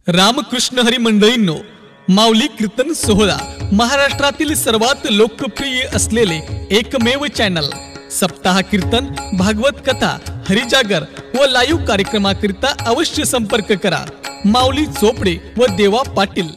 रामकृष्ण हरी मंडळींनो, माऊली कीर्तन सोहळा महाराष्ट्रातील सर्वात लोकप्रिय असलेले एकमेव चॅनल सप्ताह कीर्तन, भागवत कथा, हरिजागर व लाईव्ह कार्यक्रमाकरिता अवश्य संपर्क करा। माऊली चोपडे व देवा पाटील।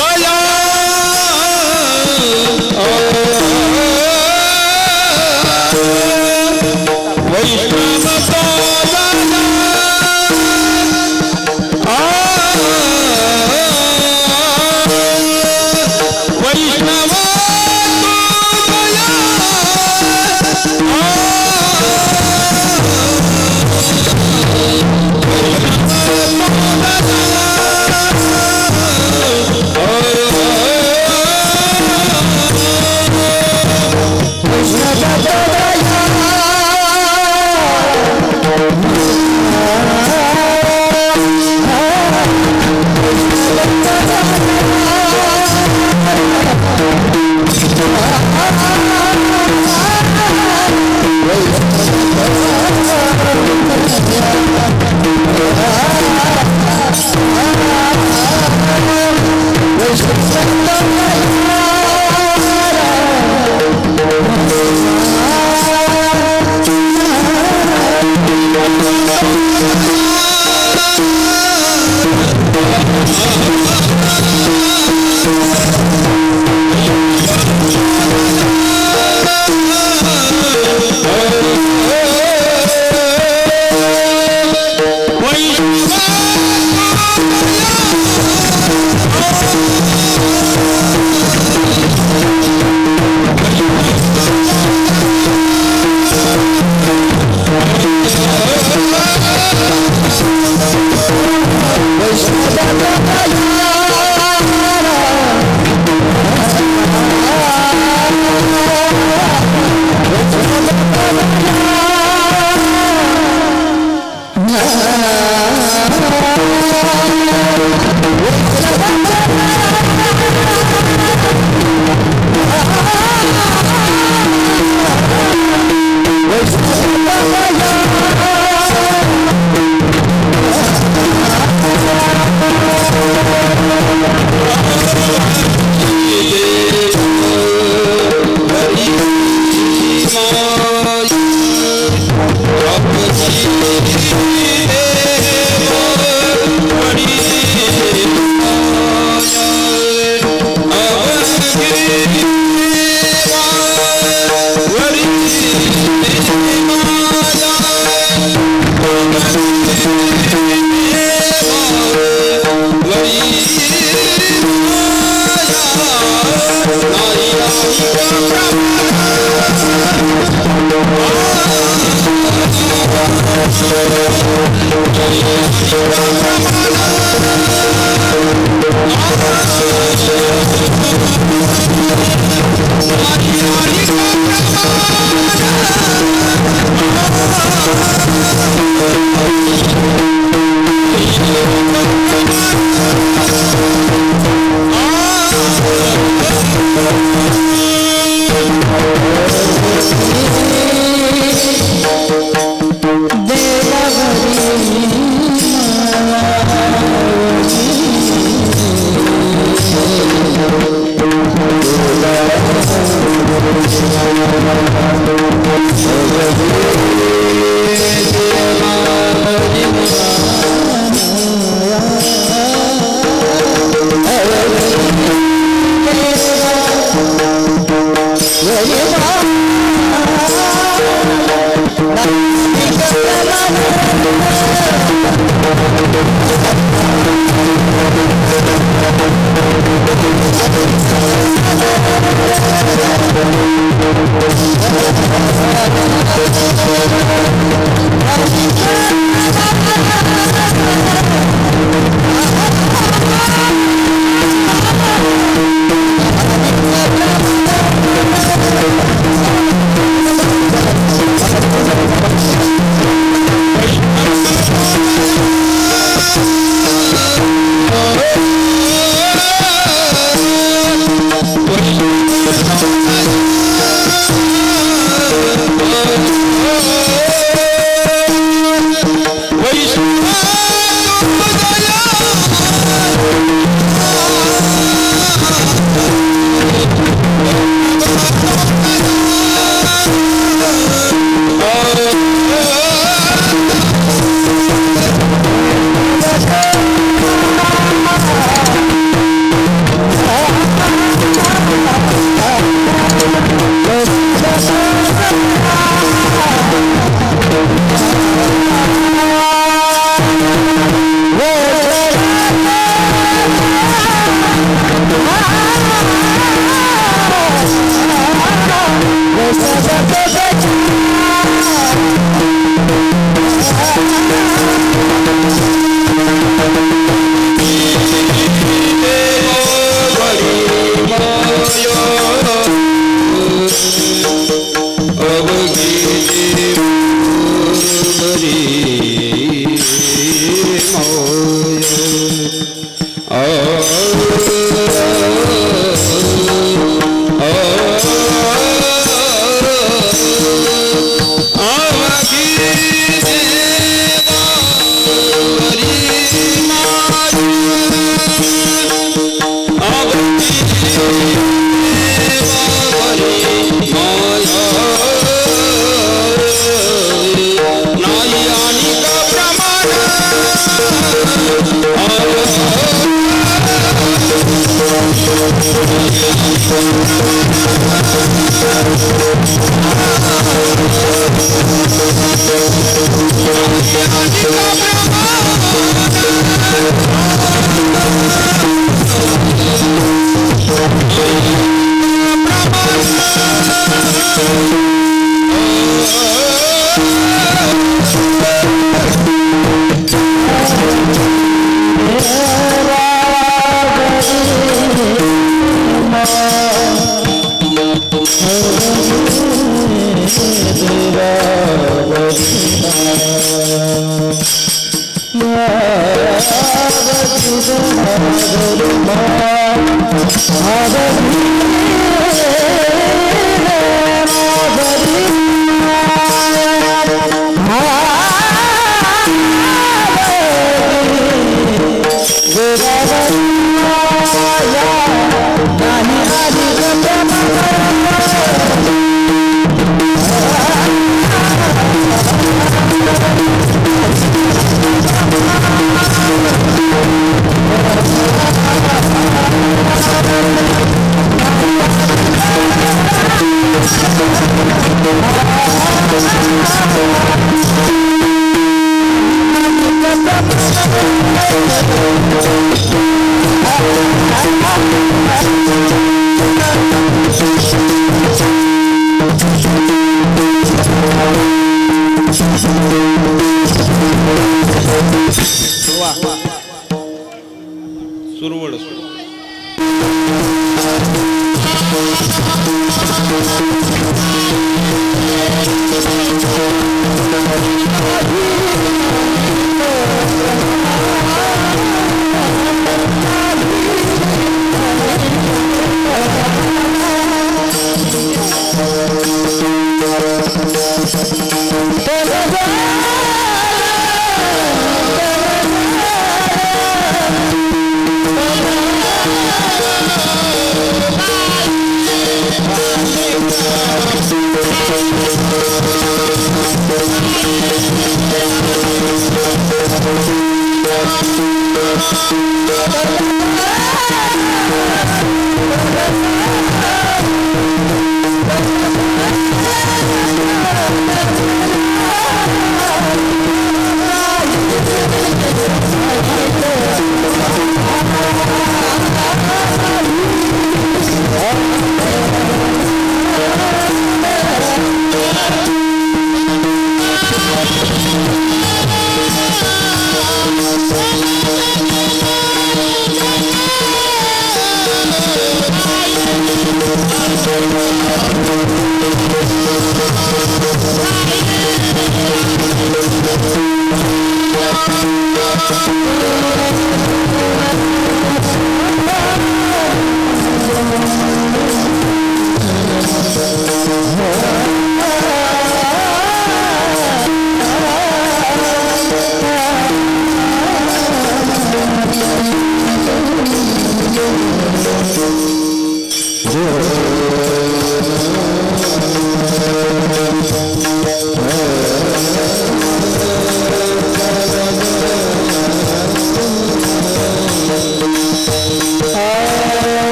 दया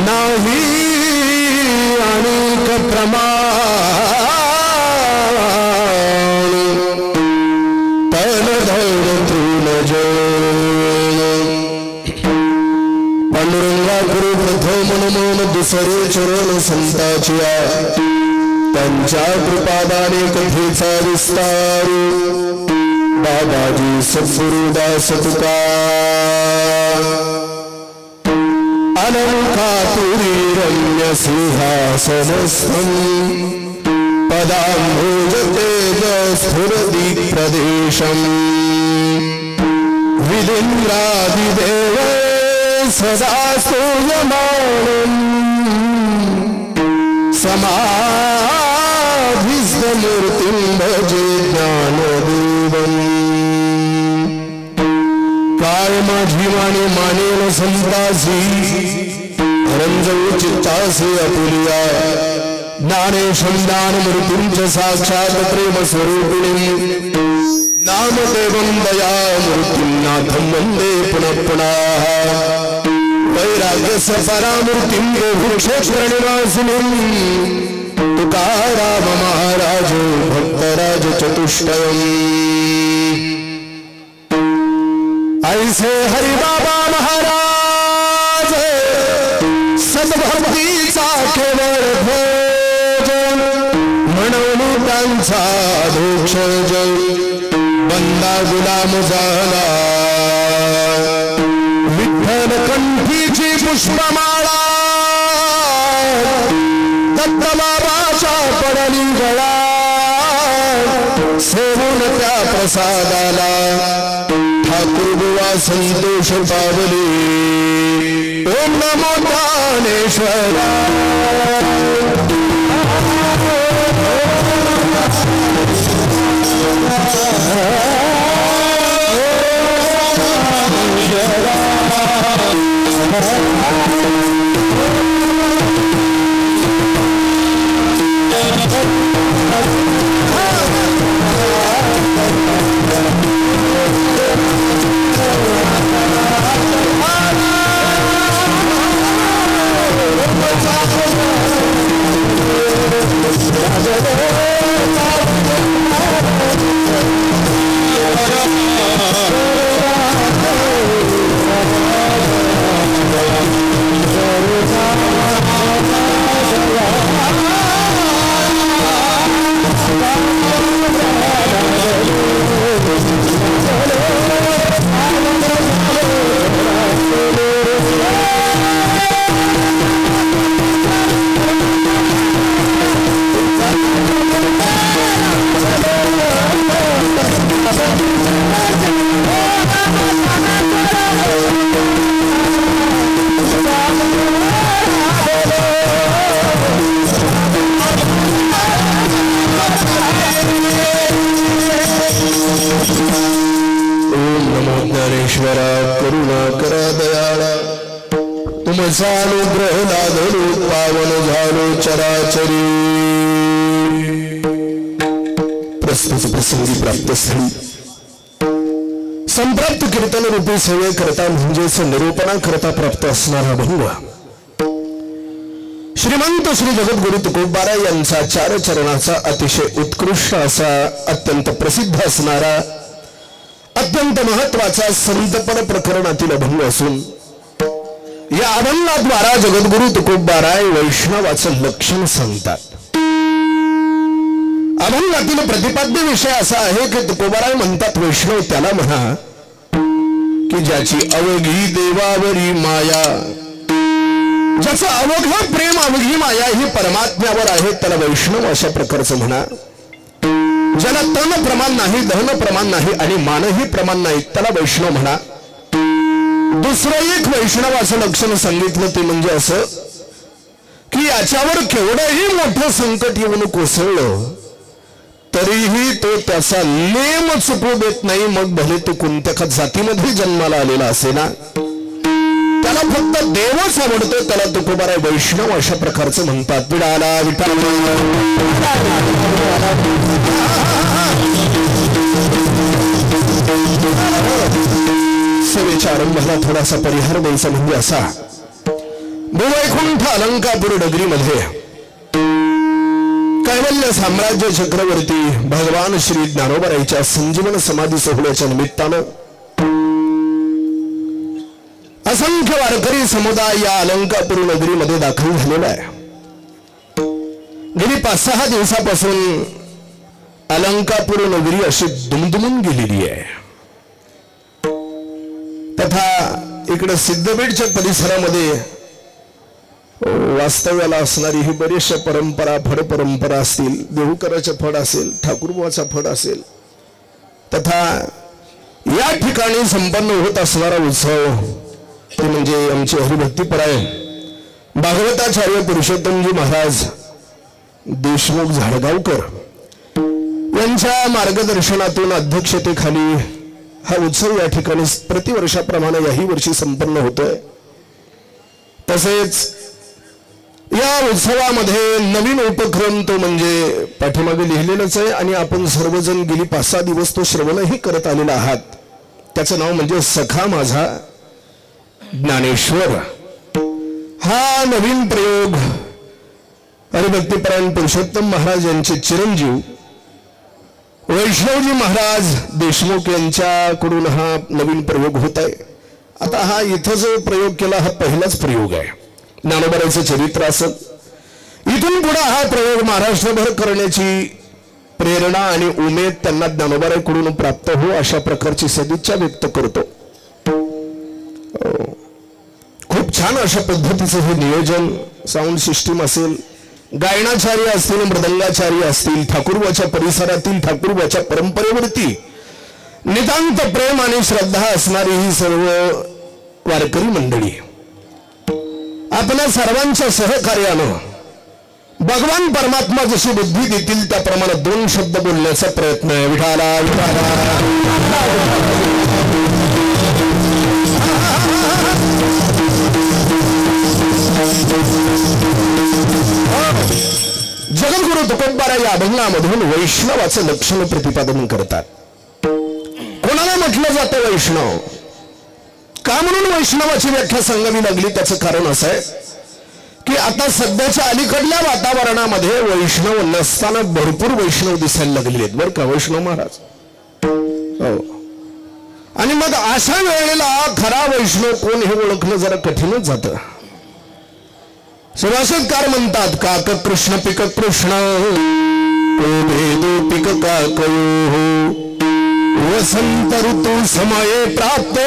नाही अनेक प्रमाण तन धड तृण पांडुरंगा गुरु प्रथम मनमोन दुसरे चरण संताचिया त्यांच्या कृपादाने कथेचा विस्तार बाबाजी सद्गुरुदास तुका अनंकापुरी रम्य सिंहासनस्थं पदाम्भोज तेज स्फुरदीप प्रदेशम् विदिन्द्रादिदेव सदा स्तूयमानम् समाधिस्थमूर्तिं भजे ज्ञानदेवम् काय माझी माने मानेल संतासी रंजऊ चित्तासे अपुलिया ज्ञानेशं ज्ञानमूर्तिं साक्षात् प्रेम स्वरूपिणी नामदेवं दयामूर्तिं नाथं वन्दे पुनः पुनः वैराग्यस्य परामूर्तिं देवक्षेत्रनिवासिनीं तुकाराम महाराज भक्तराज चतुष्टयम् ऐसे हरि बाबा महाराज सद्भक्तीचा केवळ भोजन म्हणून त्यांचा दोषज बंदा गुलाम झाला विठ्ठल कंठीची पुष्पमाळा दत्तबाबाच्या पडली गळा सेवून त्या प्रसादाला ठाकूर बुवा संतोष पावले ओम नमो ज्ञानेश्वरा करुणा दयाळा तुमचा अनुग्रह लादलो पावन झालो चराचरी प्रस्तुत प्रसंगी प्राप्त स्थळी संप्राप्त कीर्तन रूपी सेवे करता म्हणजेच निरूपणा करता प्राप्त असणारा भंग श्रीमंत श्री जगद्गुरु तुकोबारा यांचा चार चरणाचा अतिशय उत्कृष्ट असा अत्यंत प्रसिद्ध असणारा अत्यंत महत्वाचा संतपद प्रकरणातील अभंग असून या अभंगाद्वारा जगद्गुरु तुकोबाराय वैष्णवाचं लक्षण सांगतात। अभंगातील प्रतिपाद्य विषय असा आहे की तुकोबाराय म्हणतात वैष्णव त्याला म्हणा की ज्याची अवघी देवावरी माया ज्याचं अवघ प्रेम अवघी माया ही परमात्म्यावर आहे त्याला वैष्णव अशा प्रकारचं म्हणा। ज्याला तन प्रमाण नाही धन प्रमाण नाही आणि मानही प्रमाण नाही त्याला वैष्णव म्हणा। दुसरं एक वैष्णवाचं लक्षण सांगितलं ते म्हणजे असं की याच्यावर केवढंही मोठं संकट येऊन कोसळलं तरीही तो त्याचा नेम चुकू देत नाही। मग भले तो कोणत्या जातीमध्ये जन्माला आलेला असे ना त्याला फक्त देवच आवडतो त्याला तुकोबाराय वैष्णव अशा प्रकारचं म्हणतात। विडाला विठ्ठल सेवेच्या आरंभाला थोडासा परिहार द्यायचा म्हणजे असा भूवैकुंठ अलंकापूर नगरीमध्ये कैवल्य साम्राज्य चक्रवर्ती भगवान श्री ज्ञानोबारायांच्या संजीवन समाधी सोहळ्याच्या निमित्तानं असंख्य वारकरी समुदाय या अलंकापूर नगरीमध्ये दाखल झालेला आहे। गेली 5-6 दिवसापासून अलंकापूर नगरी अशी दुमदुमून गेलेली आहे। तथा इकडे सिद्धपीठच्या परिसरामध्ये वास्तव्याला असणारी ही बरीचशा परंपरा फड परंपरा असतील, देहूकराचा फड असेल, ठाकूरबुवाचा फड असेल, तथा या ठिकाणी संपन्न होत असणारा उत्सव ते म्हणजे आमचे हरिभक्तीपरायण भागवताचार्य पुरुषोत्तमजी महाराज देशमुख झाडगावकर यांच्या मार्गदर्शनातून अध्यक्षतेखाली हा उत्सव या ठिकाणी प्रतिवर्षाप्रमाणे याही वर्षी संपन्न होतोय। तसेच या उत्सवामध्ये नवीन उपक्रम तो म्हणजे पाठीमागे लिहिलेलंच आहे आणि आपण सर्वजण गेली 5-6 दिवस तो श्रवणही करत आलेला आहात। त्याचं नाव म्हणजे सखा माझा ज्ञानेश्वर। हा नवीन प्रयोग हरिभक्तीपरायण पुरुषोत्तम महाराज यांचे चिरंजीव वैष्णवजी महाराज देशमुख यांच्याकडून हा नवीन प्रयोग होत आहे। आता हा इथं जो प्रयोग केला हा पहिलाच प्रयोग आहे। ज्ञानोबारायांचं चरित्र असेल, इथून पुढे हा प्रयोग महाराष्ट्रभर करण्याची प्रेरणा आणि उमेद त्यांना ज्ञानोबारायांकडून प्राप्त हो अशा प्रकारची सदिच्छा व्यक्त करतो। खूप छान अशा पद्धतीचं हे नियोजन, साऊंड सिस्टीम असेल, गायनाचार्य असतील, मृदंगाचार्य असतील, ठाकूरबाच्या परिसरातील ठाकूरबाच्या परंपरेवरती नितांत प्रेम आणि श्रद्धा असणारी ही सर्व वारकरी मंडळी आपल्या सर्वांच्या सहकार्यानं भगवान परमात्मा जशी बुद्धी देतील त्याप्रमाणे 2 शब्द बोलण्याचा प्रयत्न आहे। विठाला जगद्गुरु तुकोबारा या अभंगामधून वैष्णवाचं लक्षण प्रतिपादन करतात। कोणाला म्हटलं जातं वैष्णव, का म्हणून वैष्णवाची व्याख्या सांगावी लागली? त्याचं कारण असं आहे की आता सध्याच्या अलीकडल्या वातावरणामध्ये वैष्णव नसताना भरपूर वैष्णव दिसायला लागले आहेत बरं का वैष्णव महाराज। आणि मग अशा वेळेला खरा वैष्णव कोण हे ओळखणं जरा कठीणच जातं। सुभाषितकार म्हणतात, काक कृष्ण पिक कृष्ण भेदो पिक काकयो वसंत ऋतू समये प्राप्ते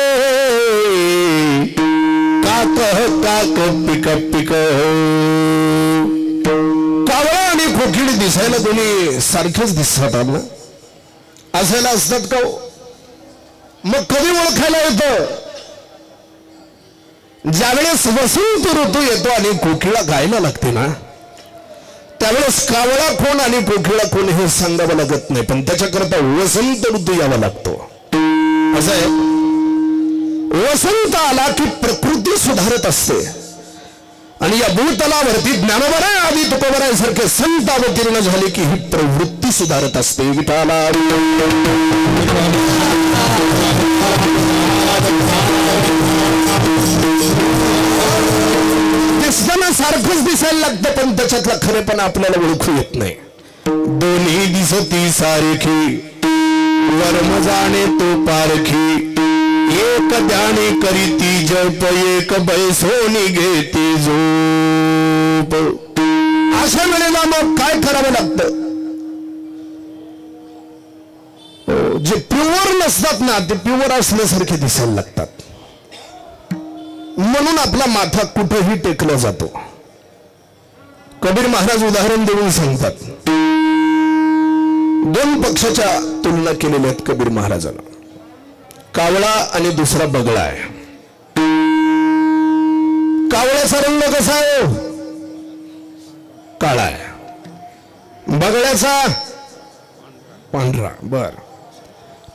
काक काक पिक पिक। कावळा आणि कोकिळ दिसायला दोन्ही सारखेच दिसतात ना, असायला असतात का? मग कधी ओळखायला येतं? ज्यावेळेस वसंत ऋतू येतो आणि कोकिळा गायला लागते ना, त्यावेळेस कावळा कोण आणि कोकिळा कोण हे सांगावं लागत नाही, पण त्याच्याकरता वसंत ऋतू यावा लागतो। असं आहे, वसंत आला की प्रकृती सुधारत असते आणि या भूतलावरती ज्ञानोबाराय आदी तुकोबारायांसारखे संत अवतीर्ण झाले की ही प्रवृत्ती सुधारत असते। विठाला दिसताना सारखंच दिसायला लागतं, पण त्याच्यातला खरेपणा आपल्याला ओळखू येत नाही। दोन्ही दिसती सारखी वर्म जाणे तो पारखी एक ध्याने करीती जप एक बैसोनी घेते झोप। अशा वेळेला मग काय करावं लागतं? जे प्युअर नसतात ना ते प्युअर असल्यासारखे दिसायला लागतात, म्हणून आपला माथा कुठेही टेकला जातो। कबीर महाराज उदाहरण देऊन सांगतात, 2 पक्षाच्या तुलना केलेल्या आहेत कबीर महाराजांना। कावळा आणि दुसरा बगळा आहे। कावळ्याचा रंग कसा आहे? काळा आहे। बगळ्याचा पांढरा। बर,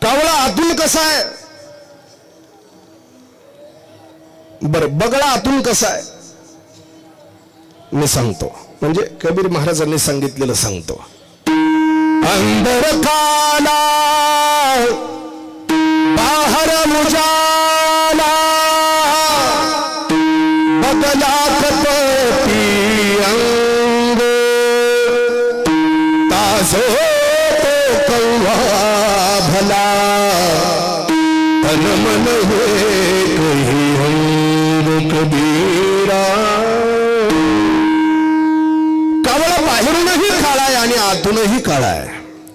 कावळा आतून कसा आहे? बर, बगळा आतून कसा आहे? मी सांगतो, म्हणजे कबीर महाराजांनी सांगितलेलं सांगतो। अंदर काला बाहर मुजाला बगला कपटी अंग तासो तो कौवा भला तन मन है कही अंग कबीरा. कावळा बाहेरूनही काळा आहे आणि आतूनही काळा आहे.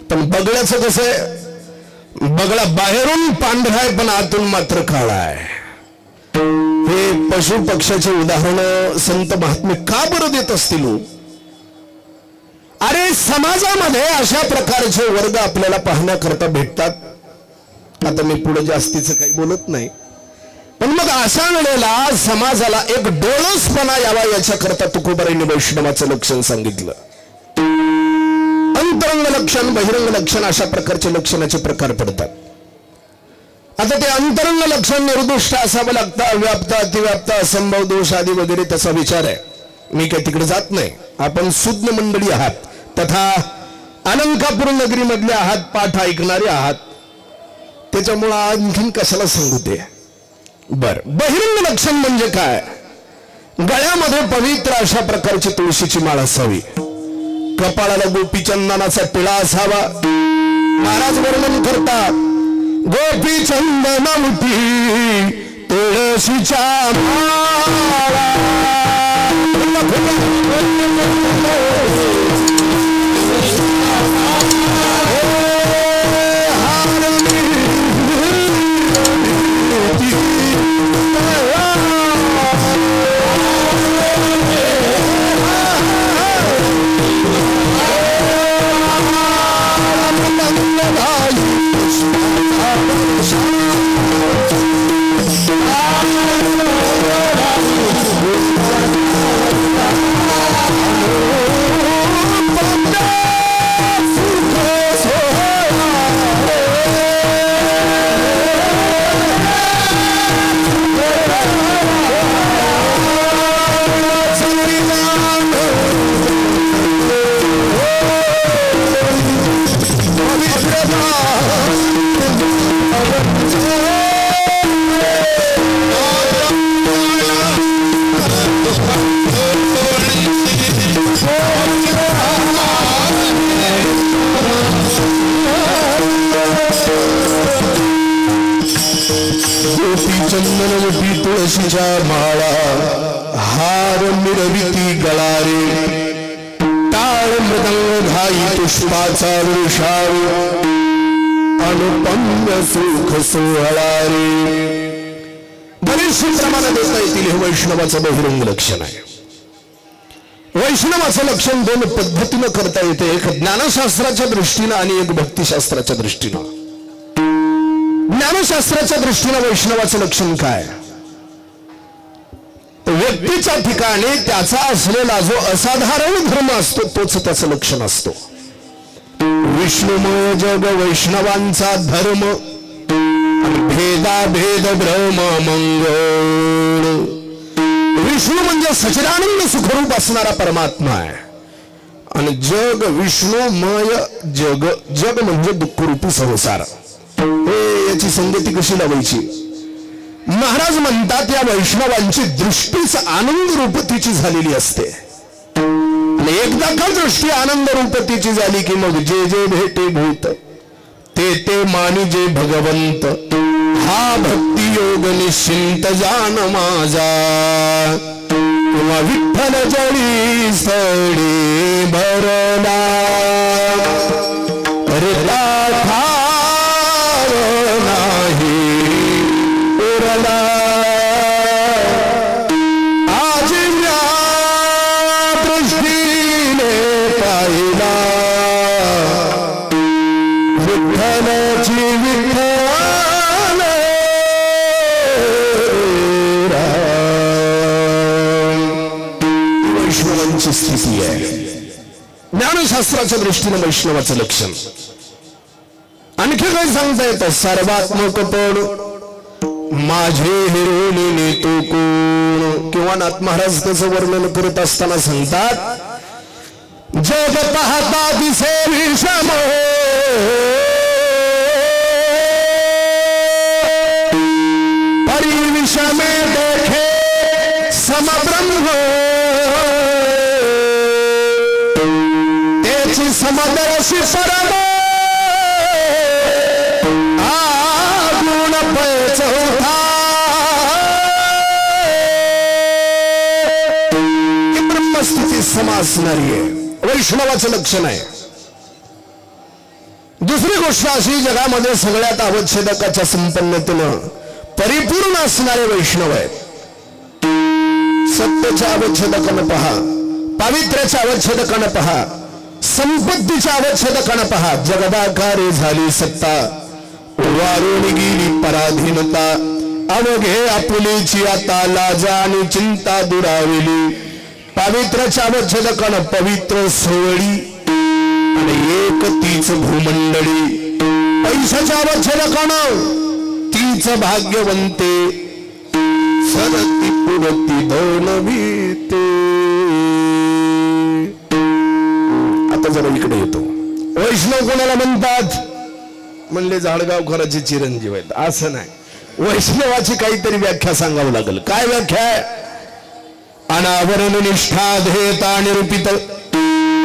पण बगळ्याचं कसं आहे, बगळा बाहेरून पांढरा आहे पण आतून मात्र काळा आहे. हे पशु पक्ष्याचे उदाहरण संत महात्मे का बरं देत असतील? अरे समाजामध्ये अशा प्रकारचे वर्ग आपल्याला पाहण्याकरता भेटतात. आता मी पुढे जास्तीचं काही बोलत नाही, पण मग अशा वेळेला समाजाला एक डोळसपणा यावा याच्याकरता तुकोबारांनी वैष्णवाचं लक्षण सांगितलं. अंतरंग लक्षण, बहिरंग लक्षण अशा प्रकारचे लक्षणाचे प्रकार पडतात. आता ते अंतरंग लक्षण निर्दिष्ट असावं लागतं, अव्याप्त अतिव्याप्त असंभव दोष आदी वगैरे त्याचा विचार आहे. मी काही तिकडे जात नाही. आपण सुज्ञ मंडळी आहात, तथा अलंकापूर नगरी मधले आहात, पाठ ऐकणारे आहात, त्याच्यामुळे आणखीन कशाला सांगू ते. बर, बहिरंग लक्षण म्हणजे काय? गळ्यामध्ये पवित्र अशा प्रकारची तुळशीची माळ असावी, कपाळाला गोपीचंदनाचा टिळा असावा. महाराज वर्णन करतात, गोपीचंदनामुठी तुळशीच्या माळा. चंदनवटी तुळशीच्या माळा, हार मिरविती गळारे, टाळ मृदंग घाई पुष्पाचा वृषार, अनुपम्य सुख सोहळारे. बरेचसे प्रमाणात देता येतील. हे वैष्णवाचं बहिरंग लक्षण आहे. वैष्णवाचं लक्षण दोन पद्धतीनं करता येते, एक ज्ञानशास्त्राच्या दृष्टीनं आणि एक भक्तिशास्त्राच्या दृष्टीनं. ज्ञानशास्त्राच्या दृष्टीनं वैष्णवाचं लक्षण काय? व्यक्तीच्या ठिकाणी त्याचा असलेला जो असाधारण धर्म असतो तोच त्याचं लक्षण असतो. विष्णुमय जग वैष्णवांचा धर्म, भेदाभेद ब्रह्म मंगळ. विष्णू म्हणजे सच्चिदानंद सुखरूप असणारा परमात्मा आहे, आणि जग विष्णुमय जग, जग म्हणजे दुःखरूपी संसार. याची संगती कशी लावायची? महाराज म्हणतात, या वैष्णवांची दृष्टीच आनंद रूपतीची झालेली असते, आणि एकदा का दृष्टी आनंद रूपतीची झाली की मग जे जे भेटे भूत ते ते मानी जे भगवंत. हा भक्ती योग निश्चिंत जान माझा, किंवा विठ्ठल जळी सडी भरला स्थिती आहे. ज्ञानशास्त्राच्या दृष्टीने वैष्णवाचं लक्षण. आणखी काय सांगता येतं? सर्वात्मक पण माझे हिरोनी तू कोण. किंवा नाथ महाराज त्याचं वर्णन करत असताना सांगतात, जग पाहता दिसे विषम, परी विषमे देखे समप्र त्याची समदर्शी परम गुण पैचौथा ही ब्रह्मस्थिती समासणारी आहे, वैष्णवाचं लक्षण आहे. दुसरी गोष्ट अशी, जगामध्ये सगळ्यात अवच्छेदकाच्या संपन्नतेनं परिपूर्ण असणारे वैष्णव आहेत. सत्याच्या अवच्छेदकानं पहा, पावित्र्याच्या अवच्छेदकानं पहा, संपत्तीच्या अवच्छेदकानं पहा. जगदाकारे झाली सत्ता, वारून गेली पराधीनता, अवघे आपुलीची आता लाजा आणि चिंता दुराविली. पावित्र्याच्या अवच्छेदकानं पवित्र सोवळी आणि एक तीच भूमंडळी. पैशाच्या अवच्छेदकानं तीच भाग्यवंते, सरती पुरती दोन भीते. आता जरा इकडे येतो. वैष्णव कोणाला म्हणतात म्हणले जाळगावकरांचे चिरंजीव आहेत, असं नाही. वैष्णवाची काहीतरी व्याख्या सांगावं लागेल. काय व्याख्या आहे? अनावरण निष्ठा ध्येयता निरूपित,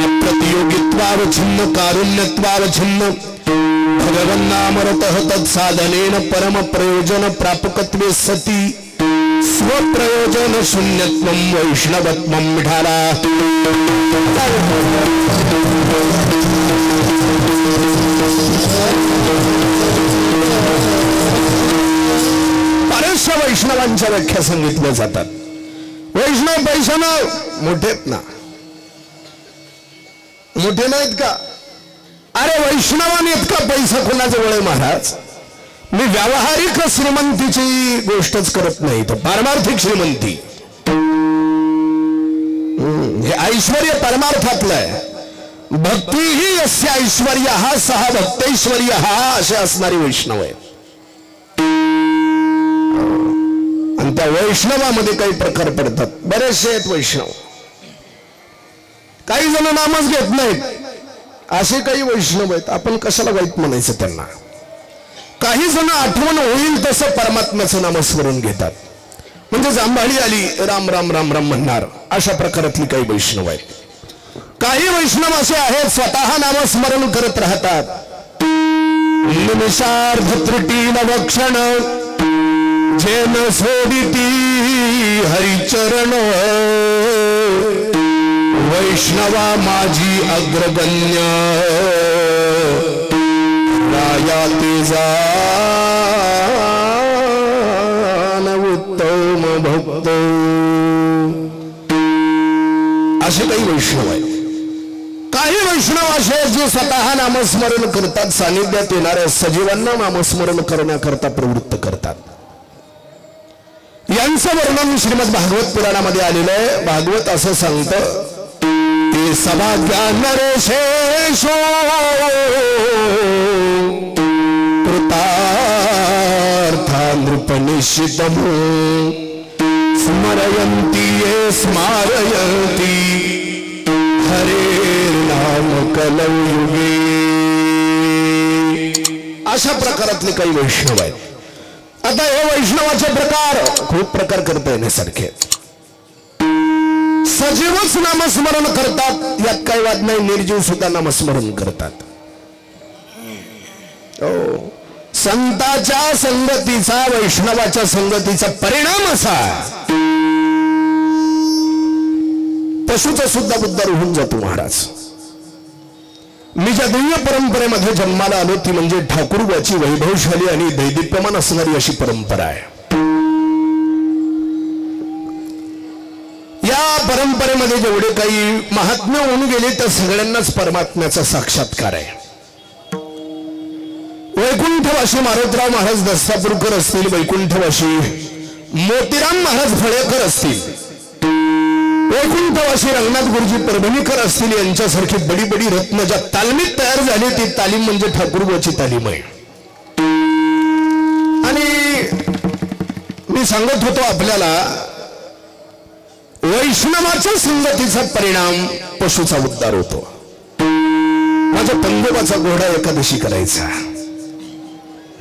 अप्रतियोगित्वावच्छिन्न कारुण्यत्वावच्छिन्न, भगवन्नामरतः तत्साधनेन परम प्रयोजन प्रापकत्वे सती, स्वप्रयोजन शून्यत्वं वैष्णवत्वं विठाला. बऱ्याचशा वैष्णवांच्या व्याख्या सांगितल्या जातात. वैष्णव पैशानं मोठेत ना, मोठे नाहीत का? अरे वैष्णवाने इतका पैसा कोणाजवळ आहे महाराज? मी व्यावहारिक श्रीमंतीची गोष्टच करत नाही, तर पारमार्थिक श्रीमंती. हे ऐश्वर्य परमार्थातलं आहे. भक्ती ही यस्य ऐश्वर्य हा सहा भक्तैश्वर्य हा असे असणारी वैष्णव आहे. आणि त्या वैष्णवामध्ये काही प्रकार पडतात. बरेचसे आहेत वैष्णव, काही जण नामच घेत नाहीत, असे काही वैष्णव आहेत. आपण कशाला वाईट म्हणायचं त्यांना? काही जण आठवण होईल तसं परमात्म्याचं नामस्मरण घेतात, म्हणजे जांभाळी आली राम राम राम राम म्हणणार, अशा प्रकारातली काही वैष्णव आहेत. काही वैष्णव असे आहेत स्वतः नामस्मरण करत राहतात. निमिषार्ध त्रुटी नवक्षण जेन सोडिती हरिचरण, वैष्णवा माझी अग्रगण्य राया तेजा उत्तम भक्त. असे काही वैष्णव आहेत. काही वैष्णव असे जे स्वतः नामस्मरण करतात, सानिध्यात येणाऱ्या सजीवांना नामस्मरण करण्याकरता प्रवृत्त करतात. यांचं वर्णन श्रीमद भागवत पुराणामध्ये आलेलं आहे. भागवत असं सांगतं, ते सभाग्या नरेशेषो कृतार्था नृपनिश्चितमो स्मरयन्ति ये स्मारयन्ति हरे नाम कलयुगे. अशा प्रकारातले काही वैष्णव आहेत. आता हे वैष्णवाचे प्रकार खूप प्रकार करता येण्यासारखे. सजीवच नामस्मरण करतात, यात काही वाद नाही. निर्जीव सुद्धा नामस्मरण करतात. संतांच्या संगतीचा, वैष्णवाच्या संगतीचा परिणाम असा, पशुचा सुद्धा बुद्धार होऊन जातो महाराज. मी ज्या दिव्य परंपरेमध्ये जन्माला आलो ती म्हणजे ठाकूरवाची वैभवशाली आणि दैदिप्यमान असणारी अशी परंपरा आहे. या परंपरेमध्ये जेवढे काही महात्म्य होऊन गेले त्या सगळ्यांनाच परमात्म्याचा साक्षात्कार आहे. वैकुंठवासी मारुतराव महाराज दस्तापूरकर असतील, वैकुंठवासी मोतीराम महाराज फळेकर असतील, वैकुंठवासी रंगनाथ गुरुजी परभणीकर असतील, यांच्यासारखी बडी बडी रत्न ज्या तालमीत तयार झाली ती तालीम म्हणजे ठाकूरवाची तालीम आहे. आणि मी सांगत होतो आपल्याला, वैष्णवाच्या संगतीचा परिणाम पशुचा उद्धार होतो. माझ्या पंजोबाचा घोडा एकादशी करायचा.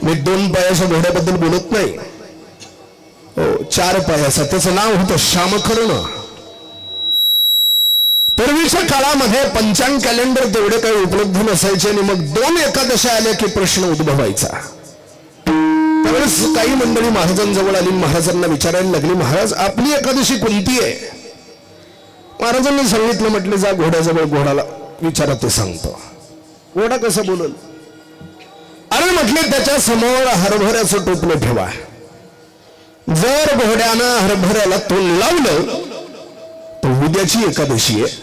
मी 2 पायाच्या घोड्याबद्दल बोलत नाही, 4 पायाचा. त्याचं नाव होतं श्यामकर्ण. पूर्वीच्या काळामध्ये पंचांग कॅलेंडर तेवढे काही उपलब्ध नसायचे आणि मग 2 एकादशी आल्या की प्रश्न उद्भवायचा. त्यावेळेस काही मंडळी महाराजांजवळ आली, महाराजांना विचारायला लागली, महाराज आपली एकादशी कोणती आहे? महाराजांनी सांगितलं, म्हटले जा घोड्याजवळ, घोडाला विचारा ते सांगतो. घोडा कसं बोलल? अरे म्हटले त्याच्या समोर हरभऱ्याचं टोपलं ठेवा. जर घोड्यानं हरभऱ्याला तोंड लावलं तर उद्याची एकादशी आहे,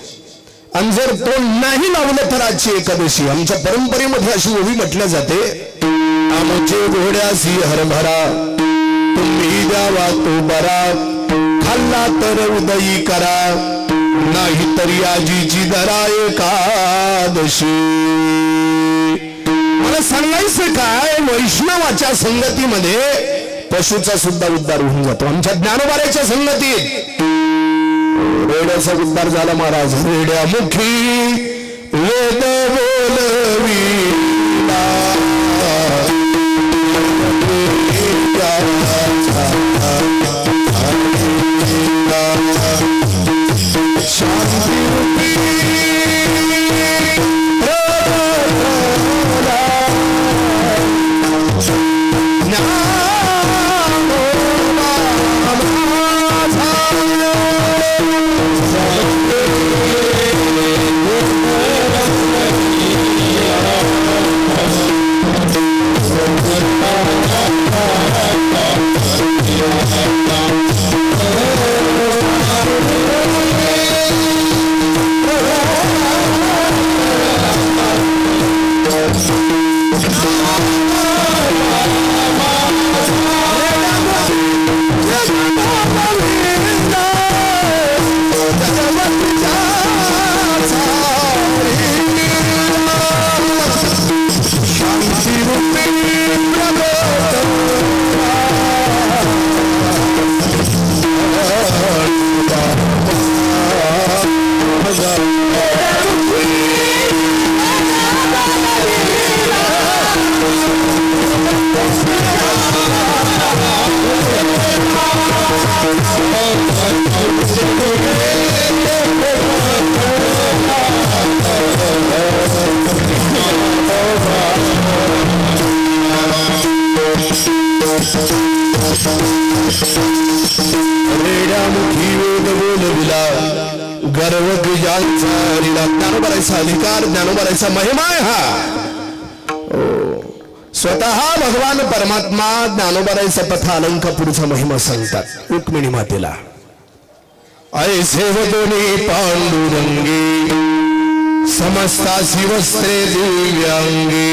आणि जर तोंड नाही लावलं तर आजची एकादशी. आमच्या परंपरेमध्ये अशी ओवी म्हटल्या जाते, आमचे घोड्यासी हरभरा तुम्ही द्यावा तो बरा, खाल्ला तर उदयी करा, नाही तरी आजीची दरा एकादशी. मला सांगायचं काय, वैष्णवाच्या संगतीमध्ये पशुचा सुद्धा उद्धार होऊन जातो. आमच्या ज्ञानोबाराच्या संगतीत रेड्याचा उद्धार झाला महाराज. रेड्या मुखी वेद बोलविला, शांती अधिकार ज्ञानोबाराचा महिमा आहे हा. स्वतः भगवान परमात्मा ज्ञानोबाराचा पथा अलंकापूरचा महिमा सांगतात. रुक्मिणी मातेला ऐसे दोन्ही पांडुरंगी समस्तासी वस्त्रे दिव्यांगी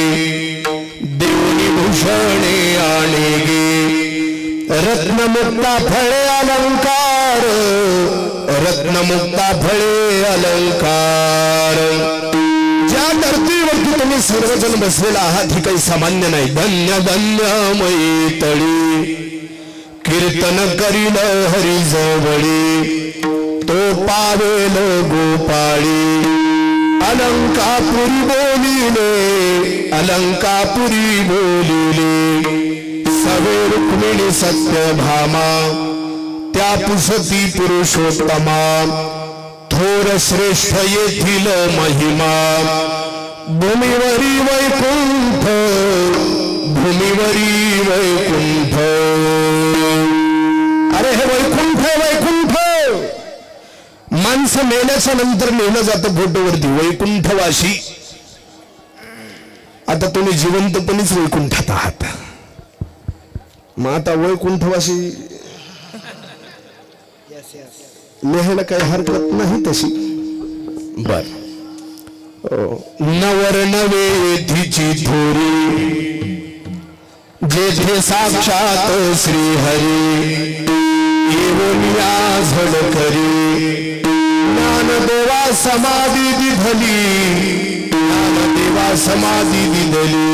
देवनी भूषणे आणेगे रत्नमुक्ता फळे अलंकार रत्नमुक्ता फळे अलंकार. ज्या धर्तीवरती तुम्ही सर्वजण बसलेला आहात ही काही सामान्य नाही. धन्य धन्य मैतळी कीर्तन करील हरिजवळी तो पावेल गोपाळी अलंकापुरी बोलिले अलंकापुरी बोलिले सवे रुक्मिणी सत्यभामा त्या पुसती पुरुषोत्तमा थोर श्रेष्ठ येथील महिमा भूमीवरी वैकुंठ भूमीवरी वैकुंठ. अरे हे वैकुंठ वैकुंठ माणसं मेल्याच्या नंतर लिहिलं जातं फोटोवरती वैकुंठवाशी. आता तुम्ही जिवंतपणीच वैकुंठात आहात. मग आता वैकुंठवाशी लिहायला काही हरकत नाही तशी. बर नवर नवे तिची थोरी जेथे साक्षात श्री हरी येऊनिया झडकरी ज्ञानदेवा समाधी दिधली ज्ञानदेवा समाधी दिधली.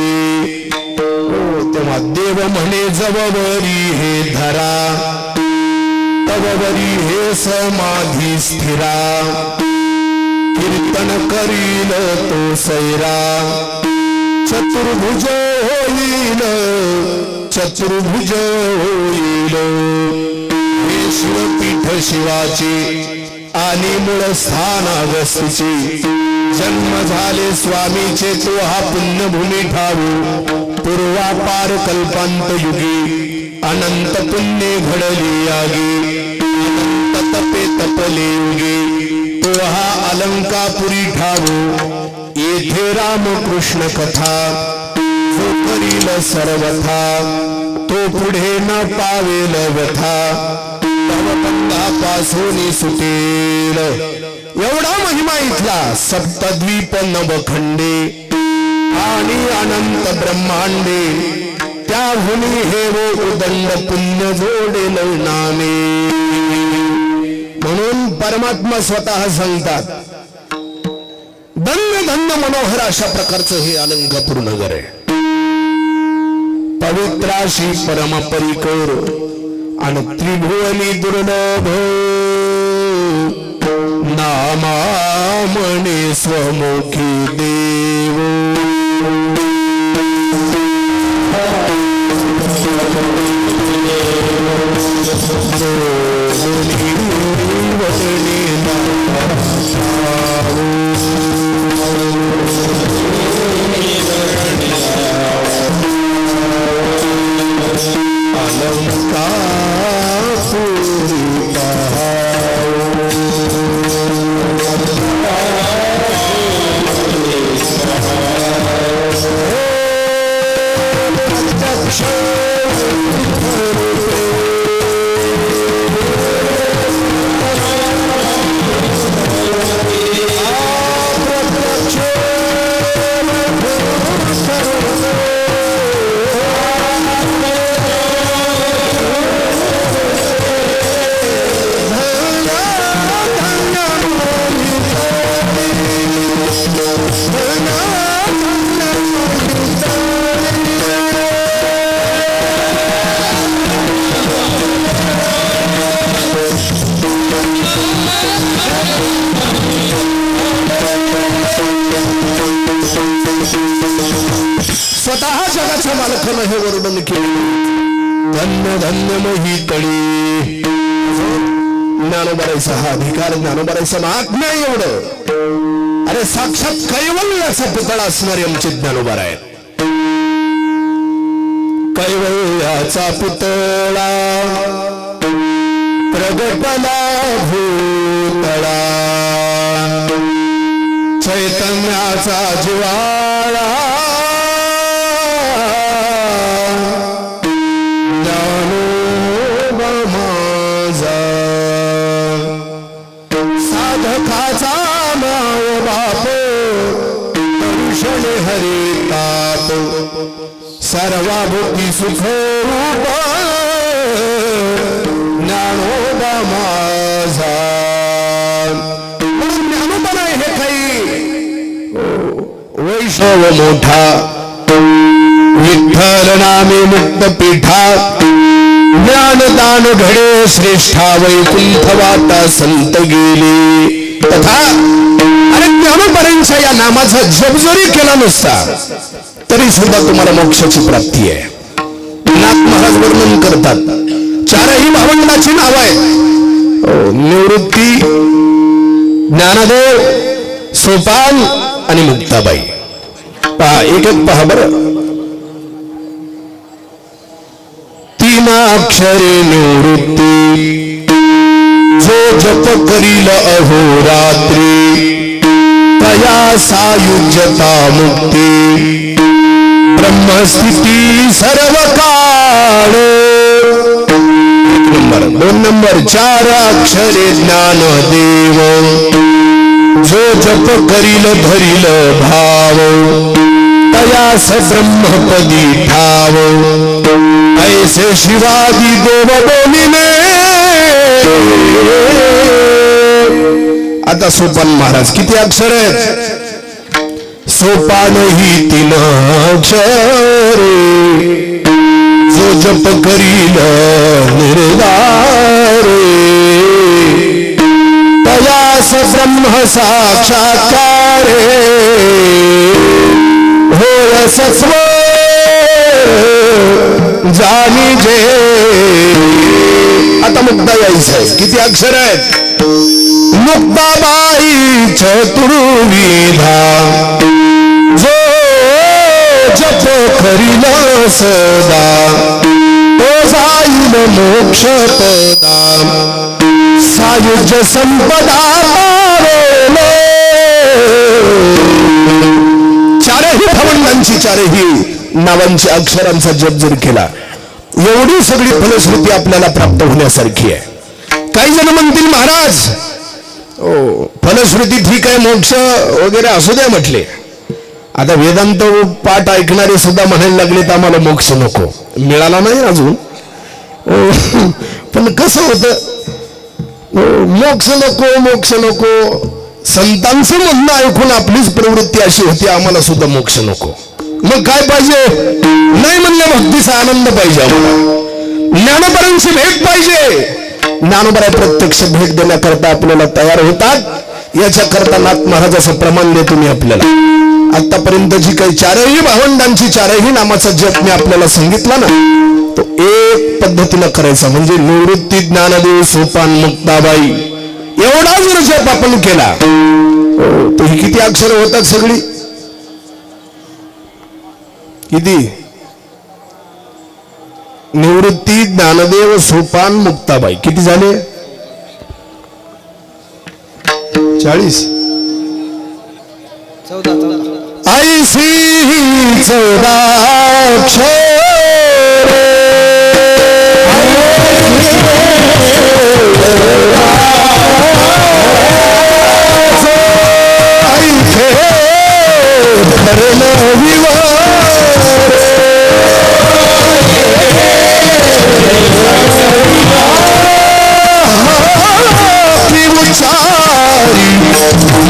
तेव्हा देव म्हणे जववरी हे धरा तववरी हे समाधी स्थिरा कीर्तन करील तो सैरा चतुर्भुज होईल चतुर्भुज होईल. हे शिवपीठ शिवाचे आणि मूळ स्थान अगस्तीचे जन्म झाले स्वामीचे तो हा पुण्यभूमी ठाऊ पूर्वापार कल्पांत युगी अनंत पुण्य घडली आगी अनंत तपे तपले युगी तो हा अलंकापुरी ठाऊ येथे रामकृष्ण कथा जो करील सर्वथा तो पुढे न पावेल व्यथा बंधापासून सुटेल एवढा महिमा इथला सप्तद्वीप नवखंडे आणि अनंत ब्रह्मांडे त्या भूमी हे वो उदंड पुण्य जोडेल नामे म्हणून परमात्मा स्वतः सांगतात धन्य धन्य मनोहर अशा प्रकारचं हे अलंकापूर नगर आहे पवित्राशी परम परिकर आणि त्रिभुवनी दुर्लभ नामा म्हणे स्वमुखी देव स्वतः जगाच्या मालकानं हे वर्णन केले धन्य धन्य मोहितळी ज्ञानोबारायचा हा अधिकार ज्ञानोबारायचं महात्म्य एवढं अरे साक्षात कैवल्याचा पुतळा असणारे आमचे ज्ञानोबार आहेत कैवल्याचा पुतळा प्रगटला भूतळा चैतन्याचा जिवाळा साधकाचा माय बाप दर्शन हरी ताप सर्वाभूती सुख रूप ज्ञानोबा माझा ज्ञानोबा नाही हे काही वैष्णव मोठा विठ्ठल नामे मुक्त पीठा ज्ञानदान घडे श्रेष्ठा वैकुंठ वाटा संत गेले तथा अरे ज्ञानोबारांच्या या नामाचा जप जरी केला नसता तरी सुद्धा तुम्हाला मोक्षाची प्राप्ती आहे नाथ महाराज वर्णन करतात चारही भावंडाची नाव आहेत निवृत्ती ज्ञानदेव सोपान आणि मुक्ताबाई पहा एक एक पहा बरं तीन अक्षरे निवृत्ती जो जप करील अहोरात्री तया सायुज्यता मुक्ती ब्रह्मस्थिती सर्व काळ नंबर 2 नंबर 4 अक्षरे ज्ञानदेव जो जप करील धरील भाव तयास ब्रह्मपदी ठाव ऐसे शिवादी देव बोलिले आता सोपान महाराज किती अक्षर आहेत सोपान ही 3 अक्षरे जो जप करील निर्धारे तयास ब्रह्म साक्षात्कारे होय सत्व जानी जे आता मुक्ता यायचं किती अक्षर आहेत मुक्ताबाई चतुर्विधा जो जप करील सदा तो जाईल मोक्षपदा सायुज्य संपदा पावले चारही भावंडांची चारही नावांच्या अक्षरांचा जप जर केला एवढी सगळी फलश्रुती आपल्याला प्राप्त होण्यासारखी आहे. काही जण म्हणतील महाराज फलश्रुती ठीक आहे मोक्ष वगैरे असू द्या म्हटले. आता वेदांत पाठ ऐकणारे सुद्धा म्हणायला लागले तर आम्हाला मोक्ष नको. मिळाला नाही अजून पण कसं होतं मोक्ष नको मोक्ष नको संतांचं म्हणणं ऐकून आपलीच प्रवृत्ती अशी होती आम्हाला सुद्धा मोक्ष नको. मग काय पाहिजे नाही म्हणल्या भक्तीचा आनंद पाहिजे आम्हाला ज्ञानोबरांची भेट पाहिजे. ज्ञानोबरा प्रत्यक्ष भेट देण्याकरता आपल्याला तयार होतात. याच्या करता नाथ महाराजाचं प्रमाण देतो मी आपल्याला. आतापर्यंत जी काही चारही भावंडांची चारही नामाचा जप मी आपल्याला सांगितला ना तो एक पद्धतीनं करायचा म्हणजे निवृत्ती ज्ञानदेव सोपान मुक्ताबाई एवढा जर जप आपण केला तर ही किती अक्षर होतात सगळी किती निवृत्ती ज्ञानदेव सोपान मुक्ताबाई किती झाले 40 ऐसी 14 अक्षर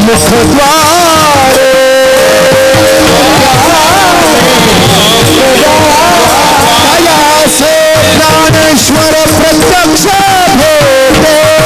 मुखद्वारे कयासे ज्ञानेश्वर प्रत्यक्ष भेटे ज्ञानेश्वर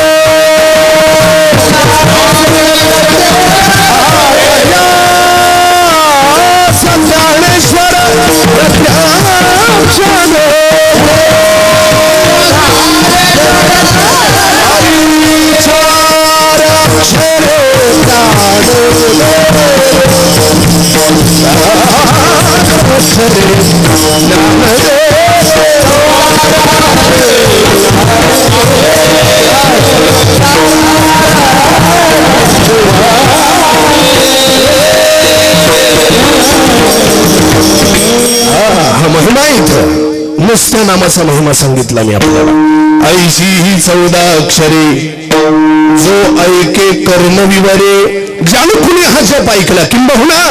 प्रत्यक्ष महिमा इथं नुसत्या नामाचा महिमा सांगितला मी आपल्याला. ऐशी ही 14 अक्षरे जो ऐके कर्ण विवरे ज्यानं कुणी हा जप ऐकला किंबहुना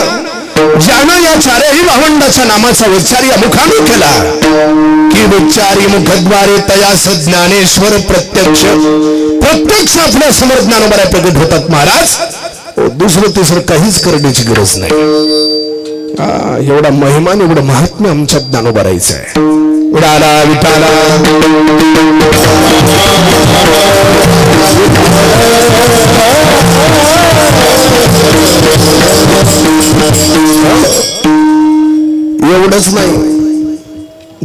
ज्यानं या चारही भावंडाच्या नामाचा उच्चार या मुखाने केला की उच्चारी मुखद्वारे तयास ज्ञानेश्वर प्रत्यक्ष प्रत्यक्ष आपल्या समोर ज्ञानोबरा प्रकट होतात. महाराज दुसरं तिसरं काहीच करण्याची गरज नाही. एवढा महिमान एवढं महात्म्य आमच्या ज्ञानोबरायचं आहे. उडाला विटाला एवढंच नाही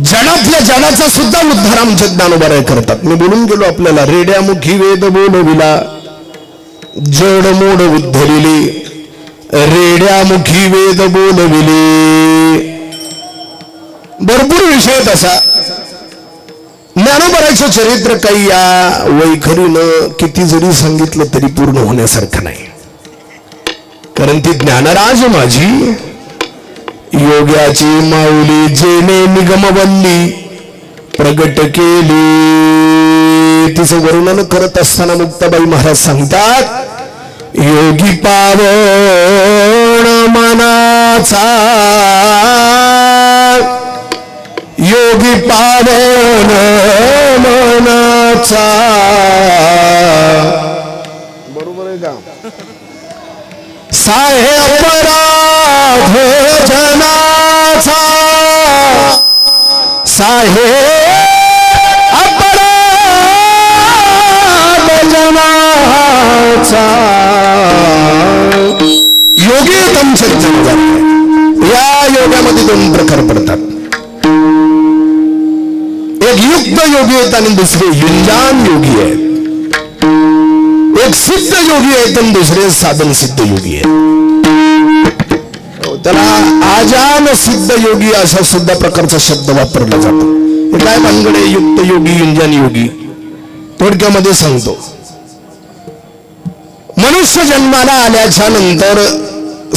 जनातल्या जनाचा सुद्धा उद्धार आमच्या ज्ञानोबराय करतात. मी बोलून गेलो आपल्याला रेड्यामुखी वेद बोलविला जड मोड उद्धरिले रेड्यामुखी वेद बोलविले. भरपूर विषय तसा ज्ञानोबराचं चरित्र काही या वैखरीनं किती जरी सांगितलं तरी पूर्ण होण्यासारखं नाही. कारण ती ज्ञानराज माझी योग्याची माऊली जेने निगमवल्ली प्रगट केली. तिचं वर्णन करत असताना मुक्ताबाई महाराज सांगतात योगी पावन मनाचा योगी पावन मनाचा बरोबर आहे का साहे अपराध जनाचा साहे अपराध जनाचा योगी आमच्या जन्म या योगामध्ये 2 प्रकार पडतात. एक युक्त योगी आहेत आणि दुसरे युंजान योगी आहेत. एक सिद्ध योगी आहे तर दुसरे साधन सिद्ध योगी आहे. त्याला आजान सिद्ध योगी असा सुद्धा प्रकारचा शब्द वापरला जातो. हे काय भानगडे? युक्त योगी, युंजन योगी. थोडक्यामध्ये सांगतो, मनुष्य जन्माला आल्याच्या नंतर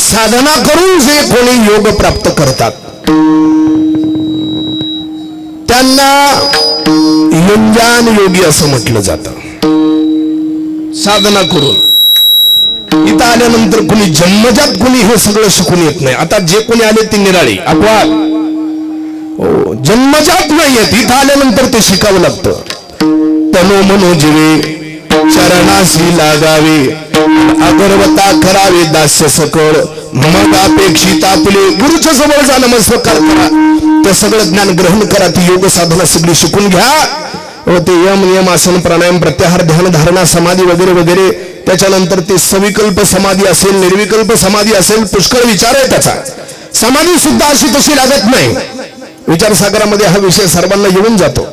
साधना करून जे कोणी योग प्राप्त करतात त्यांना युंजान योगी असं म्हटलं जातं. साधना करून इथं आल्यानंतर कुणी जन्मजात कुणी हे सगळं शिकून येत नाही. आता जे कोणी आले ते निराळे अपवाद. हो, जन्मजात नाही येत, इथं आल्यानंतर ते शिकावं लागतं. तनो मनो जीवे चरणाशी लागावे, अगरवता करावे दास्य सकळ, मग अपेक्षित आपले गुरुच्या जवळ जा नमस्कार करा. ते सगळं ज्ञान ग्रहण करा. ती योग साधना सगळी शिकून घ्या. ते यम नियम आसन प्राणायाम प्रत्याहार ध्यान धारणा समाधी वगैरे वगैरे. त्याच्यानंतर ते सविकल्प समाधी असेल, निर्विकल्प समाधी असेल, पुष्कळ विचार आहे त्याचा. समाधी सुद्धा अशी तशी लागत नाही. विचारसागरामध्ये हा विषय सर्वांना येऊन जातो.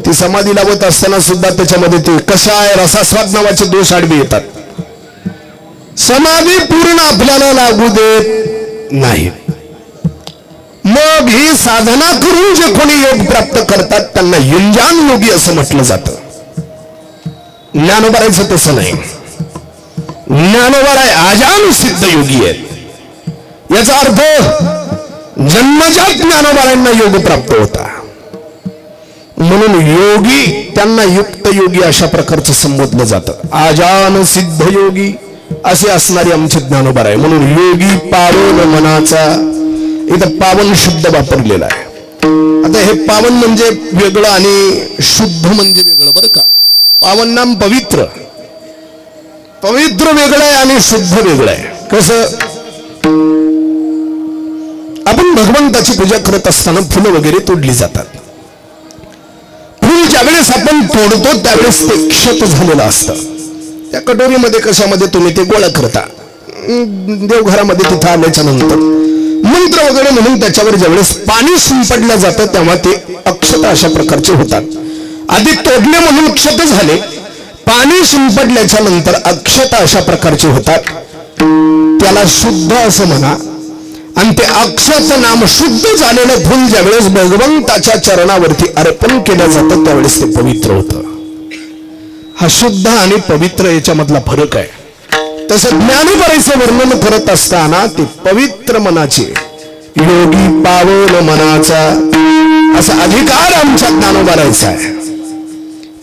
ती समाधी लावत असताना सुद्धा त्याच्यामध्ये ते कषाय रसास्वाद नावाचे दोष आडवे येतात. समाधी पूर्ण आपल्याला लागू देत नाही. मग ही साधना करून जे कोणी योग प्राप्त करतात त्यांना युंजान योगी असं म्हटलं जातं. ज्ञानोबारायचं तसं नाही. ज्ञानोबाराय आजान सिद्ध योगी आहेत. याचा अर्थ जन्मजात ज्ञानोबारायांना योग प्राप्त होता. म्हणून योगी त्यांना युक्त योगी अशा प्रकारचं संबोधलं जातं. आजान सिद्ध योगी असे असणारे आमचे ज्ञानोबा आहे. म्हणून योगी पावन मनाचा, इथं पावन शब्द वापरलेला आहे. आता हे पावन म्हणजे वेगळं आणि शुद्ध म्हणजे वेगळं बरं का. पावन नाम पवित्र, पवित्र वेगळं आहे आणि शुद्ध वेगळं आहे. कसं? आपण भगवंताची पूजा करत असताना फुलं वगैरे तोडली जातात. फुल ज्यावेळेस आपण तोडतो त्यावेळेस ते क्षत झालेलं असतं. त्या कटोरीमध्ये कशामध्ये तुम्ही ते गोळा करता. देवघरामध्ये तिथं आल्याच्या नंतर मंत्र वगैरे म्हणून त्याच्यावर ज्यावेळेस पाणी शिंपडलं जातं तेव्हा ते अक्षता अशा प्रकारचे होतात. आधी तोडले म्हणून क्षत झाले, पाणी शिंपडल्याच्या नंतर अक्षता अशा प्रकारचे होतात. त्याला शुद्ध असं म्हणा. आणि ते अक्षत नाम शुद्ध झालेलं फुल ज्यावेळेस भगवंताच्या चरणावरती अर्पण केलं जातं त्यावेळेस ते पवित्र होतं. हा शुद्ध आणि पवित्र याच्यामधला फरक आहे. तसं ज्ञानोबारायचं वर्णन करत असताना ते पवित्र मनाचे योगी पावन मनाचा असा अधिकार आमच्या ज्ञानोबारायचा आहे.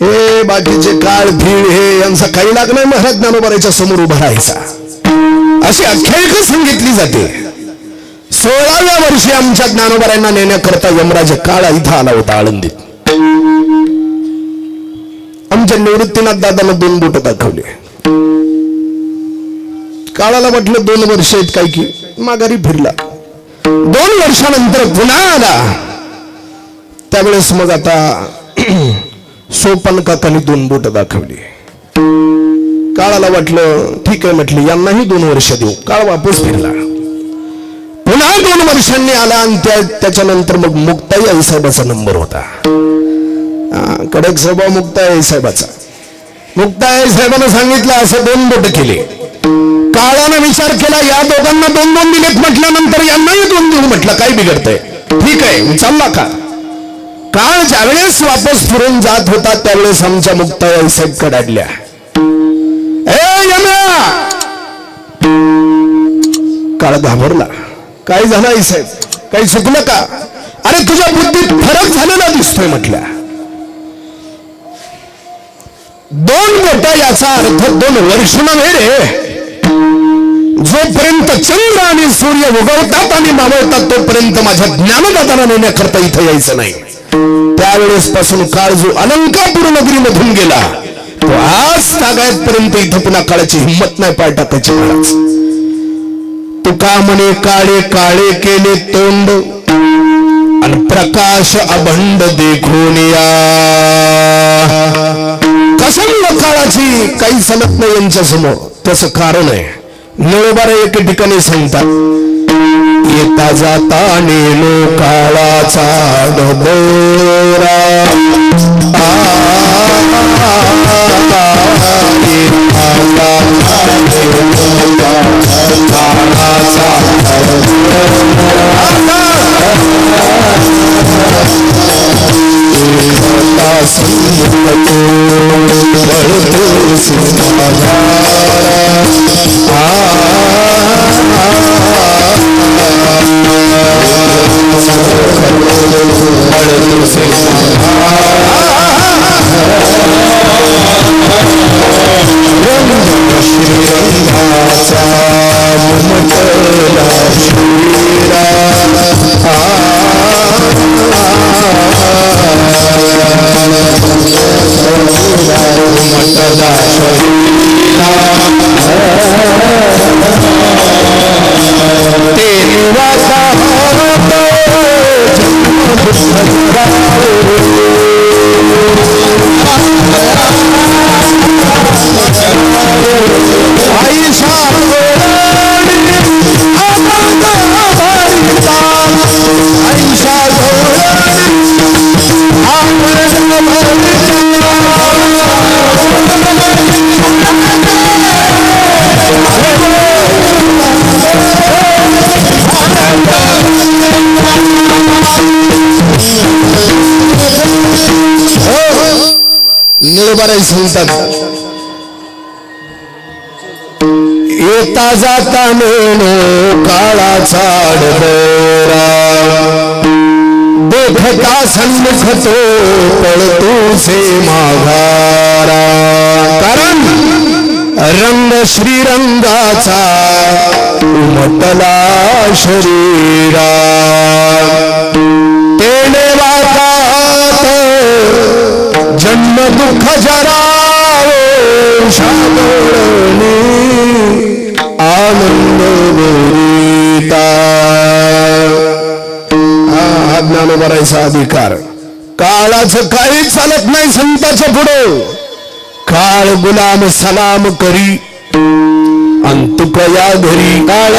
हे बाकीचे काळ भीड हे यांचा काही लाग नाही. महाराज ज्ञानोबारायच्या समोर उभा राहायचा अशी आख्यायिका सांगितली जाते. 16व्या वर्षी आमच्या ज्ञानोबारायांना नेण्याकरता यमराज काळा इथं आला होता आळंदीत. आमच्या निवृत्तीनाथ दादाला 2 बोट दाखवले. काळाला म्हटलं 2 वर्ष आहेत काय की, माघारी फिरला. 2 वर्षानंतर पुन्हा आला. त्यावेळेस मग आता सोपन काकांनी 2 बोट दाखवली. काळाला वाटलं ठीक आहे, म्हटलं यांनाही 2 वर्ष देऊ. काळ वापस फिरला. पुन्हा 2 वर्षांनी आला आणि त्याच्यानंतर मग मुक्ताई आई साहेबाचा नंबर होता. कडक स्वभाव मुक्ताई आई साहेबाचा. मुक्ताई आई साहेबांना सांगितलं असं 2 बोट केले. काळानं विचार केला या दोघांना 2-2 दिलेत म्हटल्यानंतर यांनाही 2 देऊ. म्हटलं काय बिघडतंय, ठीक आहे चालला का. काळ ज्यावेळेस वापस फिरून जात होता त्यावेळेस आमच्या मुक्ताई आई साहेब कडाडल्या. काळ घाबरला. काय झालं आई साहेब, काही चुकलं का. अरे तुझ्या बुद्धीत फरक झालेला दिसतोय म्हटल्या. 2 बोट याचा अर्थ 2 वर्ष नव्हे रे. जोपर्यंत चंद्र आणि सूर्य उगवतात आणि मावळतात तोपर्यंत माझ्या ज्ञानदाताला नेण्याकरता इथं यायचं नाही. त्यावेळेस पासून काळ जो अलंकापूर नगरीमधून गेला तो आज तागायतपर्यंत इथं पुन्हा काळाची हिंमत नाही पाय टाकायची. महाराज तुका म्हणे काळे काळे केले तोंड आणि प्रकाश अभंड देखून या. कसं काळाची काही चलत नाही यांच्या समोर. त्याचं कारण आहे नळोबारा एके ठिकाणी सांगतात येता जाता नेलो काळाचा डबरा सांगतात येता जाता नेलो काळाचा डबरा देखता सन्मुख तो पळतो से माघारा कारण रंग श्रीरंगाचा उमटला शरीरा तेने वाकात जन्म दुःख जरावो शादोळणी आनंद बोरिता हा ज्ञानोबरायचा अधिकार काळाचं काही चालत नाही संताच्या पुढे काळ गुलाम सलाम करी अंतुक या घरी काळ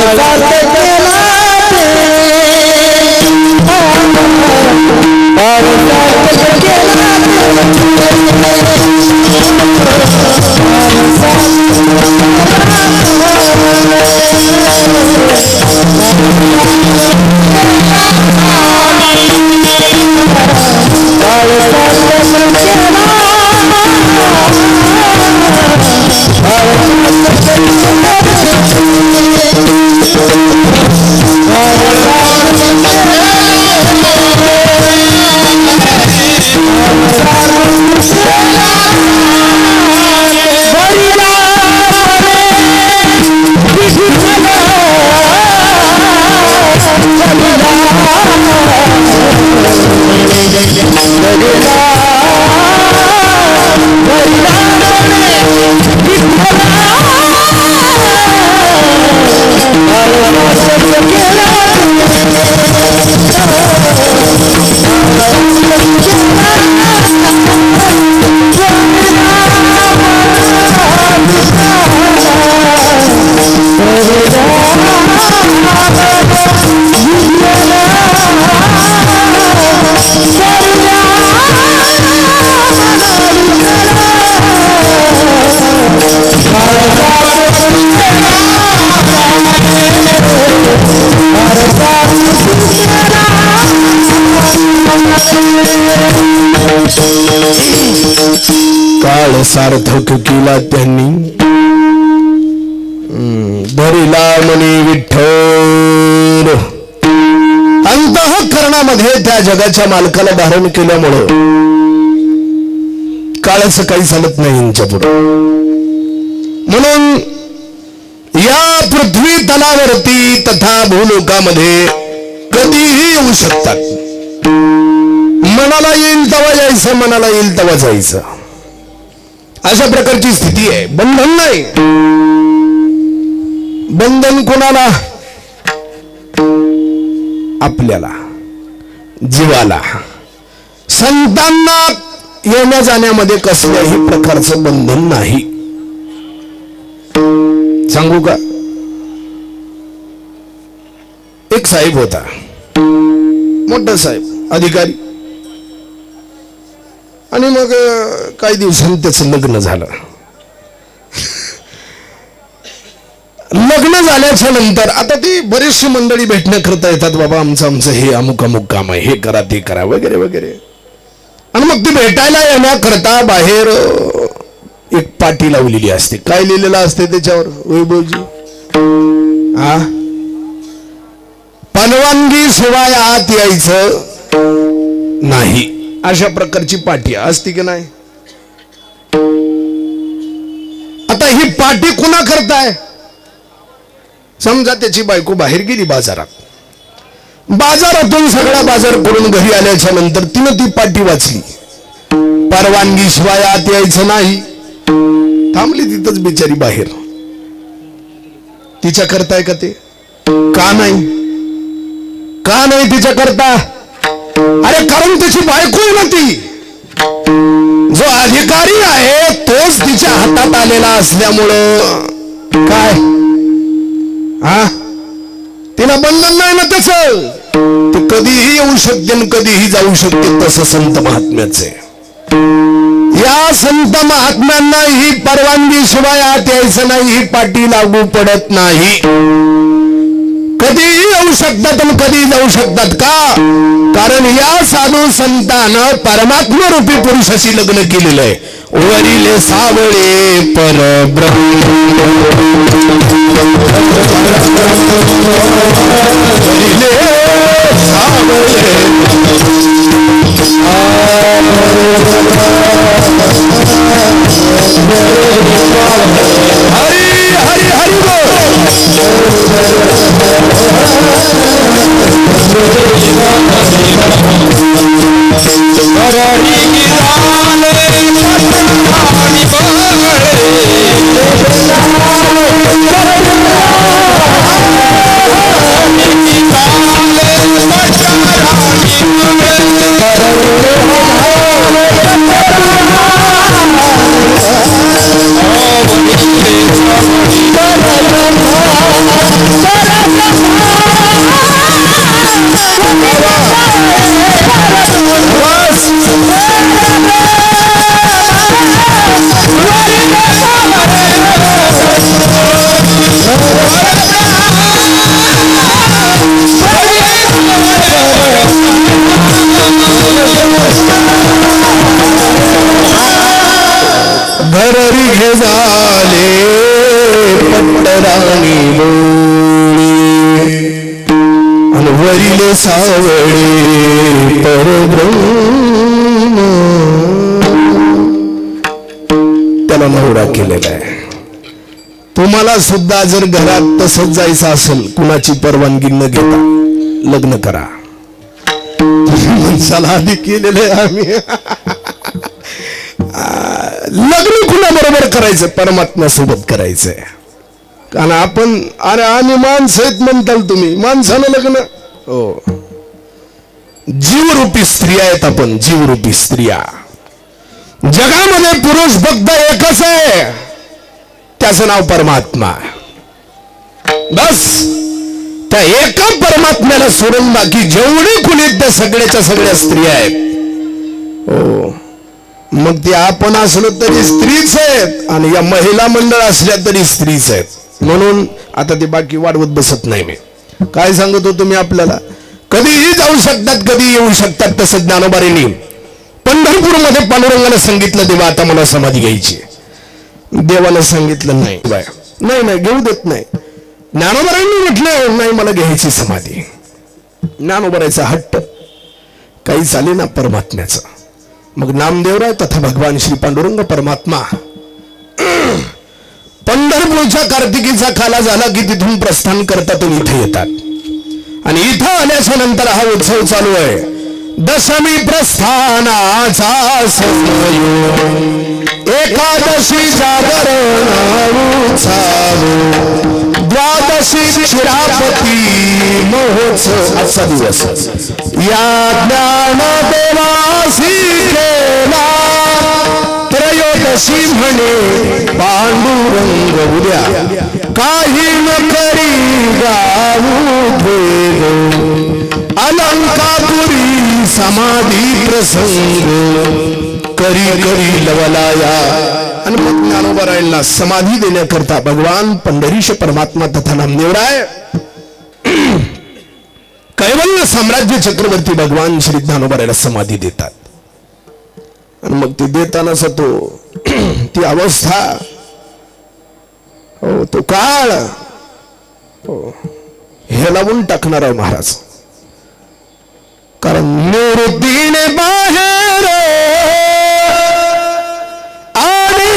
काळ सार्थक केला त्यांनी धरिला मनी विठ्ठल अंतःकरणामध्ये त्या जगाच्या मालकाला धारण केल्यामुळं काळाचं काही चालत नाही यांच्या पुढे म्हणून या पृथ्वी तलावरती तथा भूलोकामध्ये कधीही येऊ शकतात मनाला येईल तेव्हा जायचं मनाला येईल तेव्हा जायचं अशा प्रकारची स्थिती आहे बंधन नाही बंधन कोणाला आपल्याला जीवाला संतांना येण्या जाण्यामध्ये कसल्याही प्रकारचं बंधन नाही सांगू का एक साहेब होता, मोठा साहेब अधिकारी. आणि मग काही दिवसांनी त्याचं लग्न झालं. लग्न झाल्याच्या नंतर आता ती बरीचशी मंडळी भेटण्याकरता येतात, बाबा आमचं हे अमुक अमुक काम आहे, हे करा ते करा वगैरे वगैरे. आणि मग ती भेटायला येण्याकरता बाहेर एक पाटी लावलेली असते. काय लिहिलेलं असते त्याच्यावर वैभवजी? परवानगी शिवाय आत यायचं नाही, अशा प्रकारची पाटी असते की नाही? आता ही पाटी कुणा करताय? समजा त्याची बायको बाहेर गेली बाजारात, बाजारातून सगळा बाजार करून घरी आल्याच्या नंतर तिनं ती पाटी वाचली, परवानगी शिवाय आत यायचं नाही, थांबली तिथंच बिचारी बाहेर. तिच्या करताय का ते? का नाही? का नाही तिच्या करता? अरे कारण त्याची बायको ना ती, जो अधिकारी आहे तोच तिच्या हातात आलेला असल्यामुळं काय तिला बंधन नाही ना त्याचं. ते कधीही येऊ शकते आणि कधीही जाऊ शकते. तसं संत महात्म्याचे, या संत महात्म्यांना ही परवानगी शिवाय आत यायचं नाही, ही पाटी लागू पडत नाही. कधीही येऊ शकतात आणि कधी जाऊ शकतात. का? कारण या साधू संतानं परमात्मा रूपी पुरुषाशी लग्न केलेलं आहे. वरील सावळे परब्रह्म, वरीले सावळे हरी हरी हरी सावळे परब्रह्म, त्याला नवरा केलेला आहे. तुम्हाला सुद्धा जर घरात तसंच जायचं असेल, कुणाची परवानगी न घेता लग्न करा. माणसाला आधी केलेलं आहे आम्ही. लग्न कुणाबरोबर करायचं? परमात्मा सोबत करायचंय. कारण आपण अरे आम्ही माणसं आहेत म्हणताल तुम्ही, माणसानं लग्न हो. जीवरूपी स्त्रिया आहेत आपण, जीवरूपी स्त्रिया. जगामध्ये पुरुष फक्त एकच आहे, त्याचं नाव परमात्मा. बस त्या एका परमात्म्याला सोडून बाकी जेवढे कुणी त्या सगळ्याच्या सगळ्या स्त्रिया आहेत. हो, मग ते आपण असलो तरी स्त्रीच आहेत आणि या महिला मंडळ असल्या तरी स्त्रीच आहेत. म्हणून आता ते बाकी वाढवत बसत नाही. मी काय सांगत होतो मी आपल्याला, कधीही जाऊ शकतात, कधी येऊ शकतात. तसं ज्ञानोबारींनी पंढरपूरमध्ये पांडुरंगाला सांगितलं, देवा आता मला समाधी घ्यायची. देवाला सांगितलं नाही, नाही नाही घेऊ देत नाही. ज्ञानोबारांनी म्हटलं नाही मला घ्यायची समाधी. ज्ञानोबारायचा हट्ट काही चाले ना परमात्म्याचं. मग नामदेवराय तथा भगवान श्री पांडुरंग परमात्मा पंढरपूरच्या कार्तिकीचा काला झाला की तिथून प्रस्थान करतात, इथे येतात. आणि इथं आल्याच्या नंतर हा उत्सव चालू आहे. दशमी प्रस्थानाचा समय, एकादशी जागरण उत्सव, द्वादशी शिरापती महोत्सव असा दिवस. या ज्ञानदेवासी केला त्रयोदशी तशी म्हणे पांडुरंग उद्या काही न करी गाऊ भेद अलंकापुरी समाधी प्रसंग करी करी लवलाया. आणि मग ज्ञानोबरायांना समाधी देण्याकरता भगवान पंढरीश परमात्मा तथा नामदेवराय कैवल्य साम्राज्य चक्रवर्ती भगवान श्री ज्ञानोबरायला समाधी देतात. आणि मग ते देतानाच तो ती अवस्था हो तो काळ हो हे लावून टाकणार आहे महाराज. कारण निवृत्तीने बाहेर आले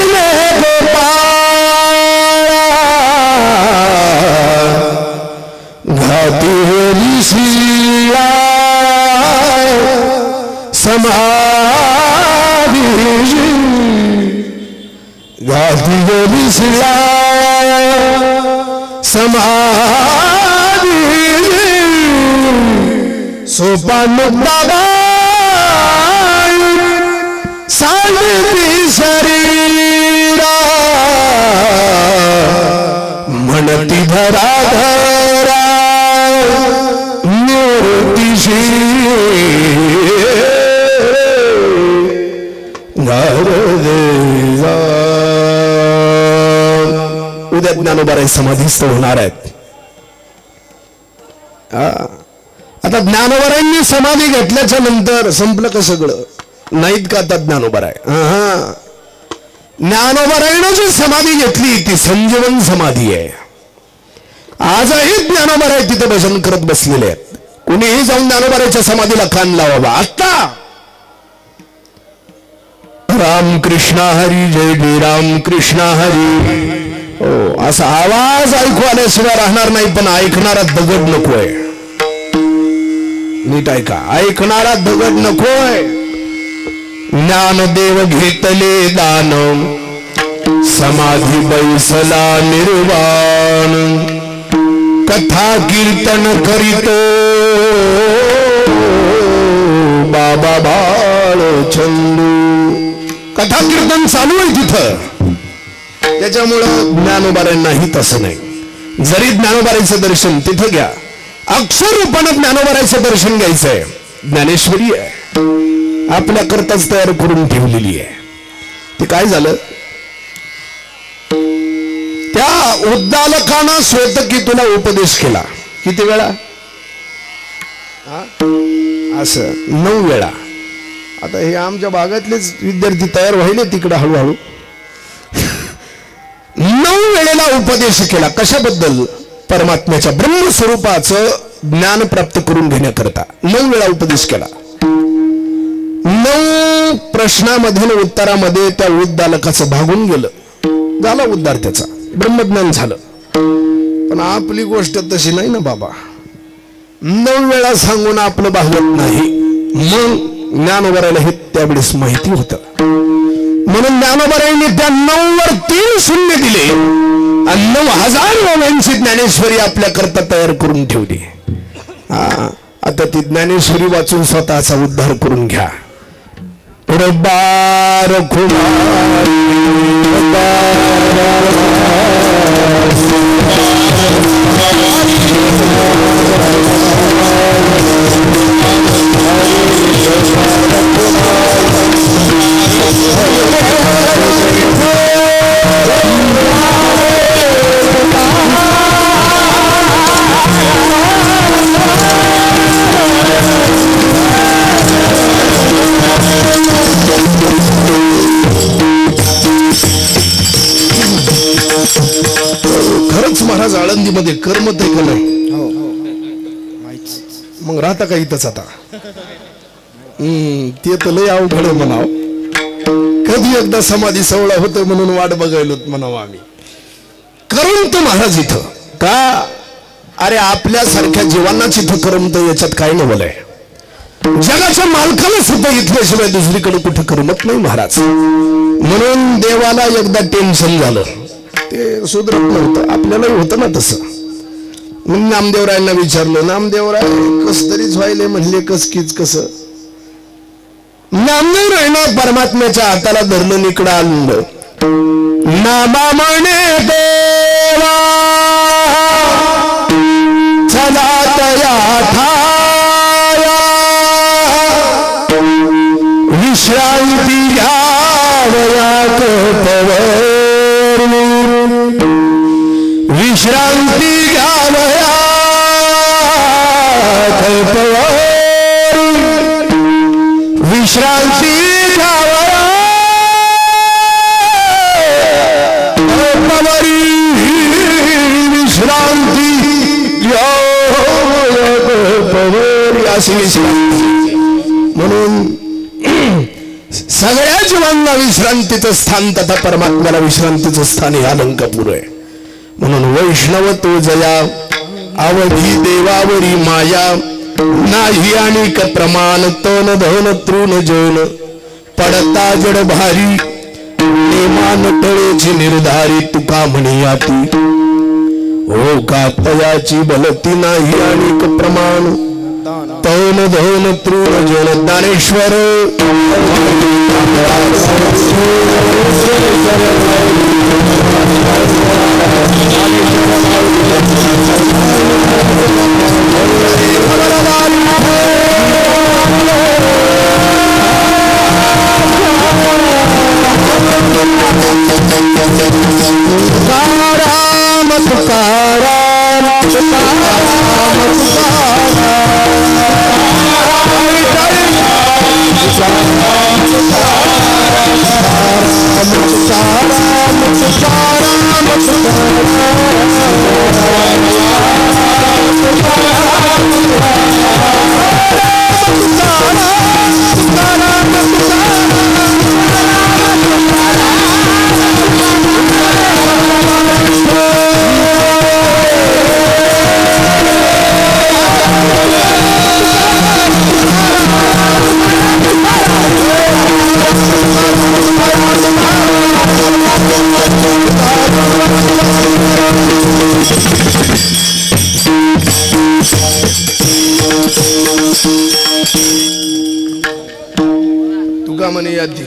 घाती दिसला समाधी घाती दिसला समाधी सोपान सांगती शरीरा म्हणती धरा धरा निवृत्तीशी उद्या ज्ञानोबराय समाधीस्थ होणार आहेत. आता ज्ञानोबरायांनी समाधी घेतल्याच्या नंतर संपलं का सगळं? नाहीत का आता ज्ञानोबराय? ज्ञानोबरायनं जी समाधी घेतली ती संजीवन समाधी आहे. आजही ज्ञानोबराय तिथे भजन करत बसलेले आहेत. कुणीही जाऊन ज्ञानोबरायच्या समाधीला कान लावावा. आता राम कृष्ण हरी जय जय राम कृष्ण हरी हो असा आवाज ऐकू आल्याशिवाय राहणार नाही. पण ऐकणारा दगड नकोय. नीट ऐका, ऐकणारा दगड नकोय. ज्ञानदेव घेतले दान समाधी बैसला निर्वाण कथा कीर्तन करीतो बाबा बाळ चंदू. कथा कीर्तन चालू आहे तिथं. त्याच्यामुळं ज्ञानोबरायांनाही तसं नाही. जरी ज्ञानोबरायचं दर्शन तिथं घ्या. अक्षर रूपानं ज्ञानोबरायचं दर्शन घ्यायचंय. ज्ञानेश्वरी आहे आपल्या करताच तयार करून ठेवलेली आहे. ते काय झालं त्या उद्दालकानं श्वेतकेतूला उपदेश केला. किती वेळा? असं 9 वेळा. आता हे आमच्या भागातलेच विद्यार्थी तयार व्हायले तिकडे हळूहळू. 9 वेळेला उपदेश केला. कशाबद्दल? परमात्म्याच्या ब्रह्मस्वरूपाचं ज्ञान प्राप्त करून घेण्याकरता 9 वेळा उपदेश केला. 9 प्रश्नामधील उत्तरामध्ये त्या उद्दालकाचं भागून गेलं. झाला उद्धार त्याचा, ब्रह्मज्ञान झालं. पण आपली गोष्ट तशी नाही ना बाबा. 9 वेळा सांगून आपलं भागवत नाही. मग ज्ञानोबरायला हे त्यावेळेस माहिती होतं. म्हणून ज्ञानोबरायांनी त्या 9 वर 3 शून्य दिले आणि 9,000 ओव्यांची ज्ञानेश्वरी आपल्या करता तयार करून ठेवली. आता ती ज्ञानेश्वरी वाचून स्वतःचा उद्धार करून घ्या. बार खरंच महाराज आळंदीमध्ये कर्मत आहे का नाही? मग राहता का इथंच आता? ते तर लय अवघड म्हणाव. कधी एकदा समाधी सोहळा होतोय म्हणून वाट बघायलो म्हणावं आम्ही. करून तो महाराज इथं का? अरे आपल्यासारख्या जीवांनाच इथं करमत, याच्यात काय नवलंय? जगाच्या मालकाला सुद्धा इथल्याशिवाय दुसरीकडे कुठं करमत नाही महाराज. म्हणून देवाला एकदा टेन्शन झालं, ते सुधरत नव्हतं. आपल्यालाही होतं ना तसं. म्हणून नामदेवरायांना विचारलं, नामदेवराय कस तरीच व्हायले म्हणले, कसकीच कसं? नामदेव रायनं परमात्म्याच्या हाताला धरलं निकडं आणलं. नामा म्हणे देवा चला तया ठाया विश्रांती घ्यावया कल्पवर विश्रांती घ्यावया कल्पवर विश्रांती घ्यावया कल्पवरी विश्रांती घ्यावया कल्पवरी अशी विश्रांती. म्हणून सगळ्या जीवांना विश्रांतीचं स्थान तथा परमात्म्याला विश्रांतीचं स्थान हे अलंकापूर आहे. म्हणून वैष्णव तो जया अवधी देवावरी माया नाही अनेक प्रमाण तन धन तृण जन पडता जड भारी नेमान तळेची निर्धारी तुका म्हणे याती हो का तयाची बलती नाही अनेक प्रमाण तन धन तृण जन दानेश्वर तुका म्हणे यादी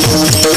Thank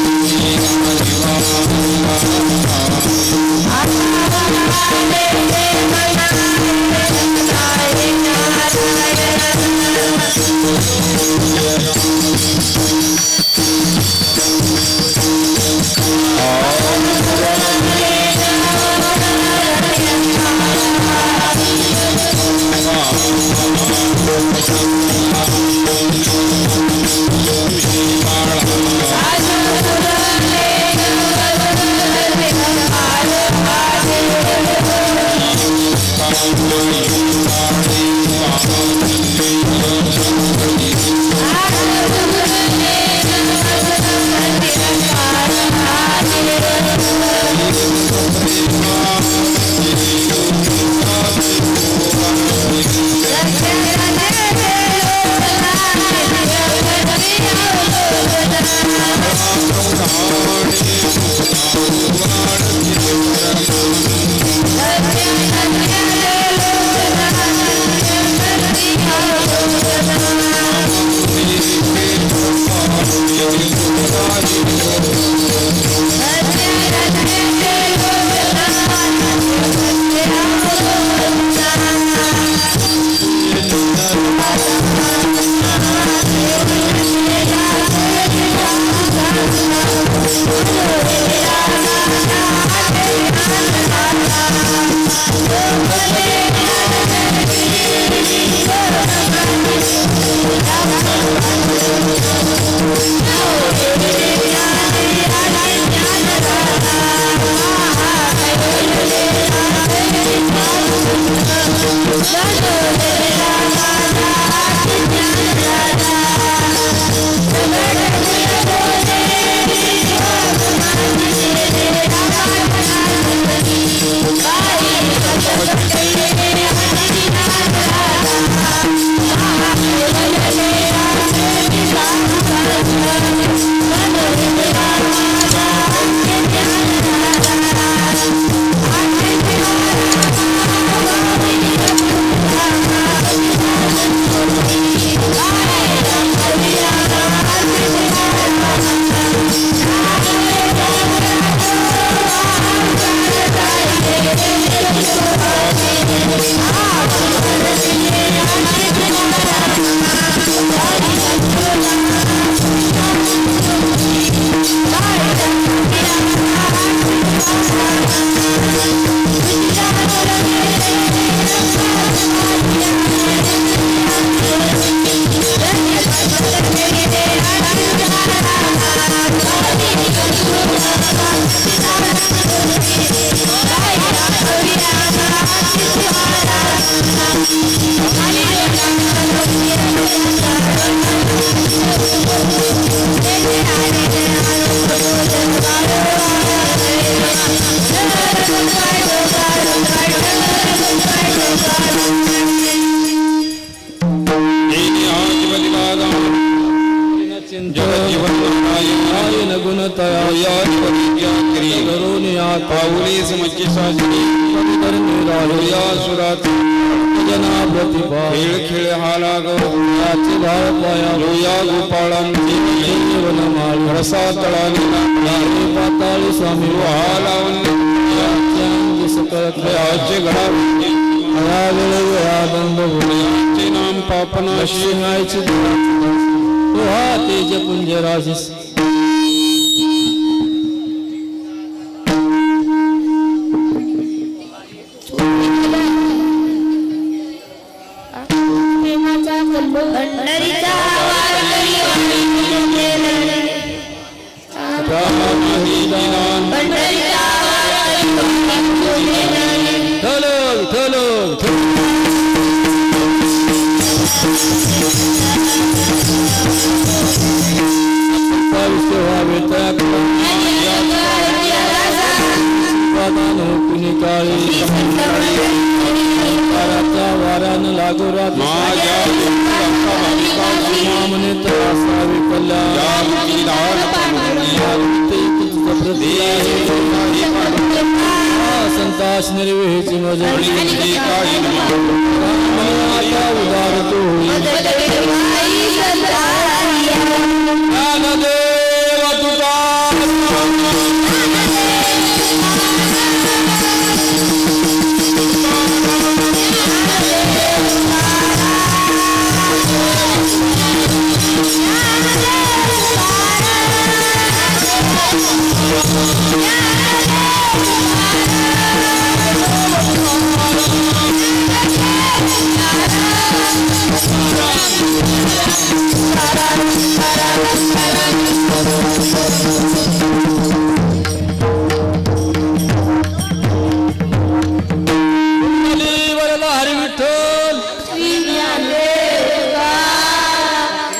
you.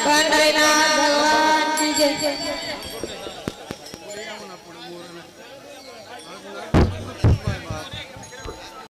पंढरीनाथ भगवान की जय।